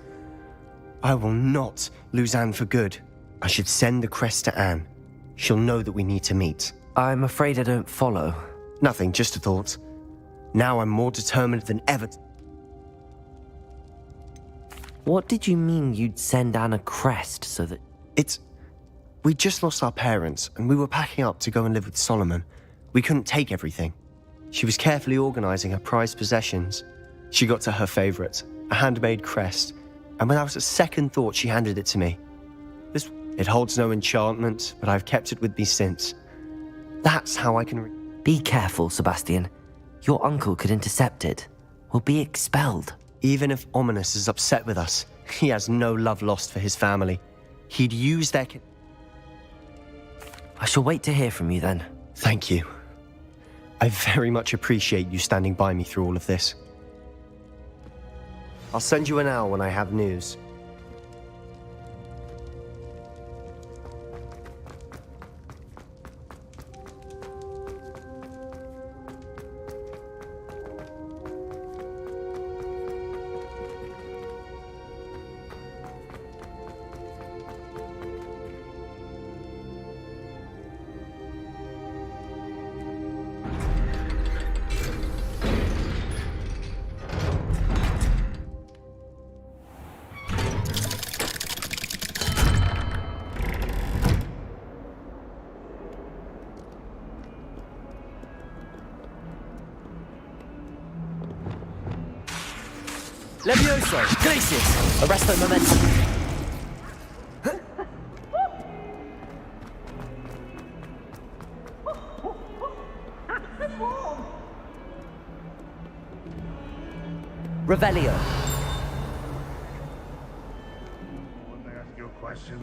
I will not lose Anne for good. I should send the crest to Anne. She'll know that we need to meet. I'm afraid I don't follow. Nothing, just a thought. Now I'm more determined than ever. What did you mean you'd send Anne a crest so that... We just lost our parents, and we were packing up to go and live with Solomon. We couldn't take everything. She was carefully organizing her prized possessions. She got to her favorite, a handmade crest, and without a second thought, she handed it to me. It holds no enchantment, but I've kept it with me since. That's how I can... Be careful, Sebastian. Your uncle could intercept it. We'll be expelled. Even if Ominous is upset with us, he has no love lost for his family. He'd use their... I shall wait to hear from you then. Thank you. I very much appreciate you standing by me through all of this. I'll send you an hour when I have news. Levioso! Glacius! Arresto momentum! Revelio! When they ask you a question,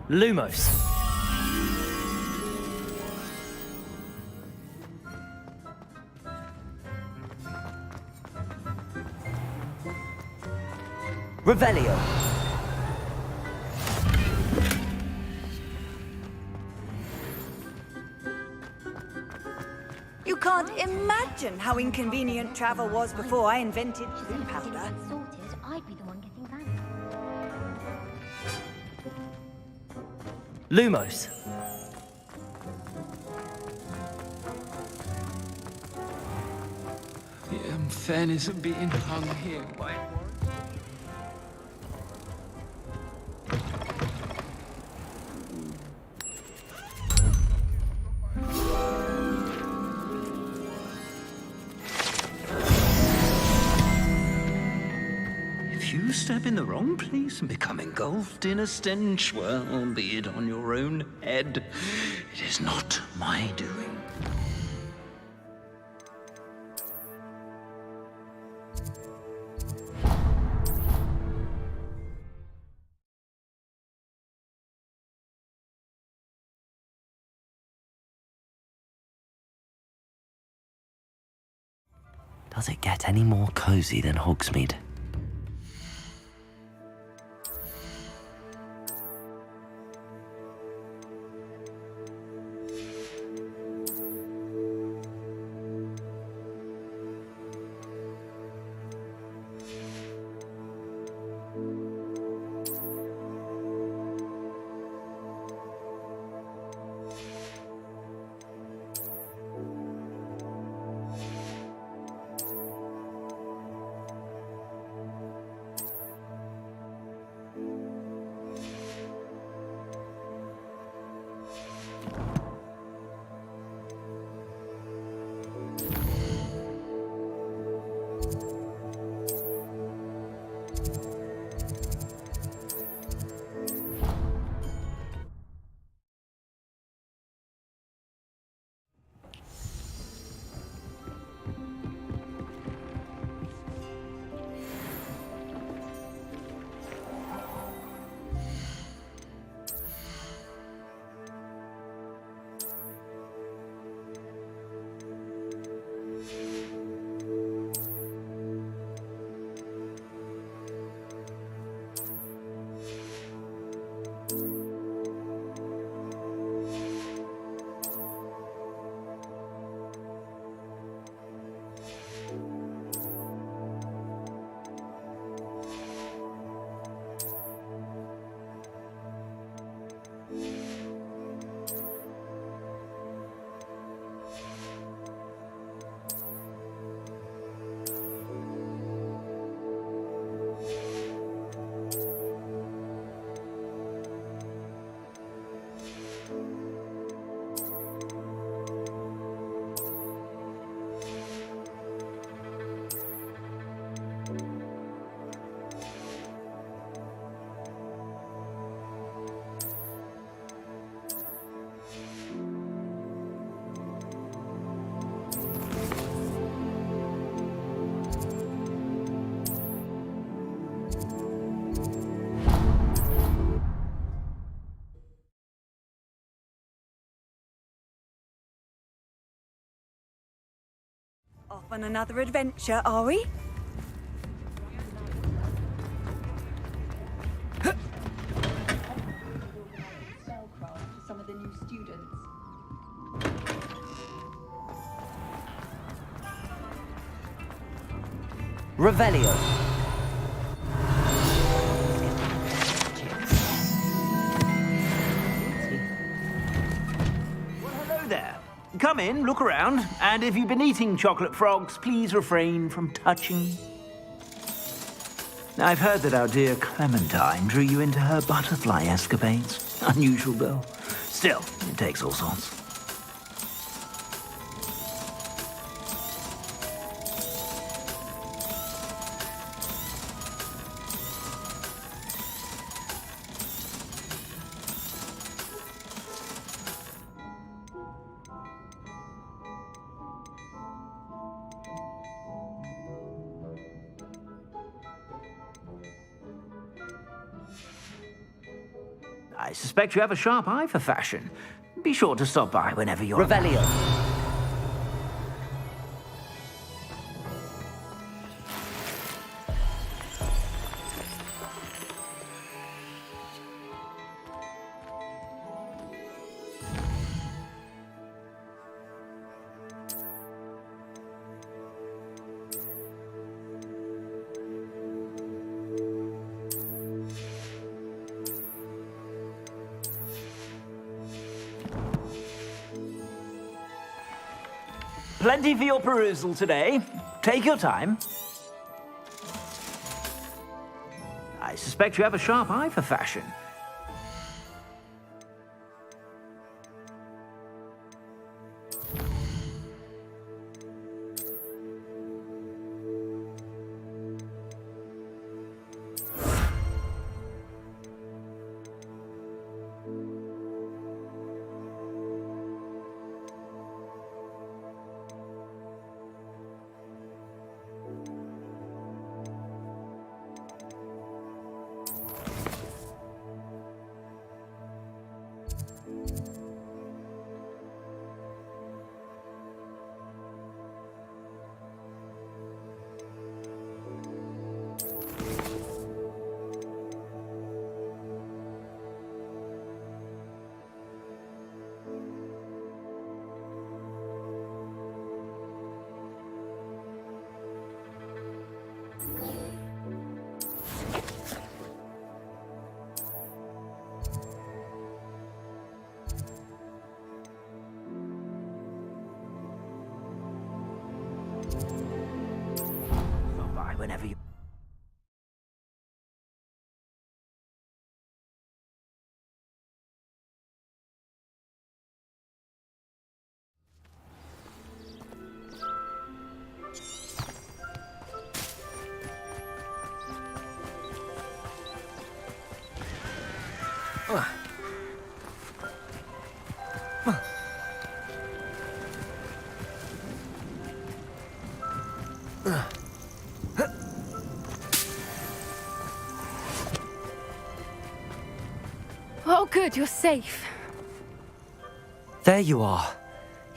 Lumos! Revelio! You can't imagine how inconvenient travel was before I invented blue powder. I'd be the one getting that. Lumos! The unfairness of being hung here, White Warren. If you step in the wrong place and become engulfed in a stench, well, be it on your own head. It is not my doing. Does it get any more cozy than Hogsmeade? on another adventure, are we? Some of the new students. Revelio. Hello there. Come in, look around, and if you've been eating chocolate frogs, please refrain from touching. I've heard that our dear Clementine drew you into her butterfly escapades. Unusual, though. Still, it takes all sorts. I suspect you have a sharp eye for fashion. Be sure to stop by whenever you're... Revelio. Plenty for your perusal today. Take your time. I suspect you have a sharp eye for fashion. Whenever you... Oh, good, you're safe. There you are.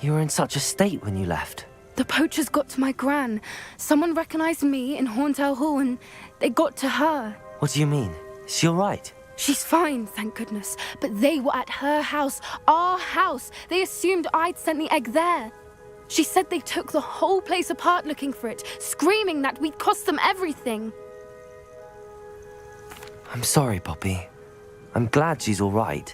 You were in such a state when you left. The poachers got to my gran. Someone recognized me in Horntail Hall and they got to her. What do you mean? Is she all right? She's fine, thank goodness. But they were at her house, our house. They assumed I'd sent the egg there. She said they took the whole place apart looking for it, screaming that we'd cost them everything. I'm sorry, Poppy. I'm glad she's all right.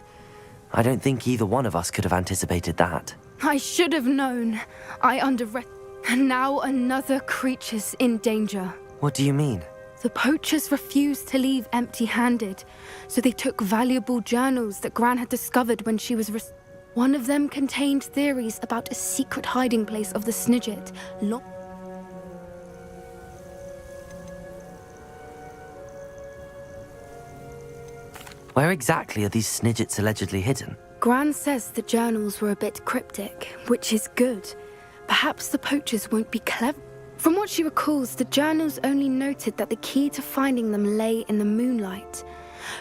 I don't think either one of us could have anticipated that. I should have known. I underestimated. And now another creature's in danger. What do you mean? The poachers refused to leave empty-handed, so they took valuable journals that Gran had discovered when she was... One of them contained theories about a secret hiding place of the Snidget. Where exactly are these Snidgets allegedly hidden? Gran says the journals were a bit cryptic, which is good. Perhaps the poachers won't be clever. From what she recalls, the journals only noted that the key to finding them lay in the moonlight.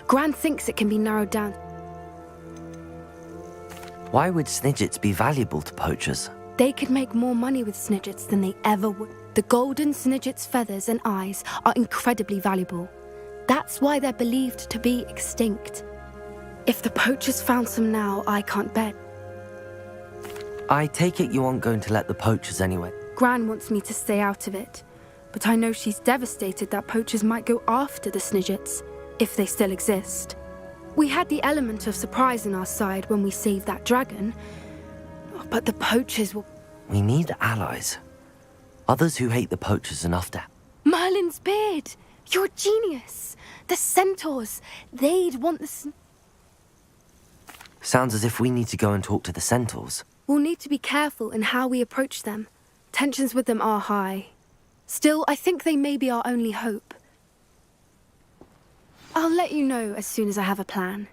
Gran thinks it can be narrowed down. Why would Snidgets be valuable to poachers? They could make more money with Snidgets than they ever would. The golden Snidget's feathers and eyes are incredibly valuable. That's why they're believed to be extinct. If the poachers found some now, I can't bet. I take it you aren't going to let the poachers anyway. Gran wants me to stay out of it, but I know she's devastated that poachers might go after the Snidgets, if they still exist. We had the element of surprise on our side when we saved that dragon, but the poachers will... We need allies. Others who hate the poachers enough to... Merlin's beard! You're a genius! The centaurs! They'd want the... Sounds as if we need to go and talk to the centaurs. We'll need to be careful in how we approach them. Tensions with them are high. Still, I think they may be our only hope. I'll let you know as soon as I have a plan.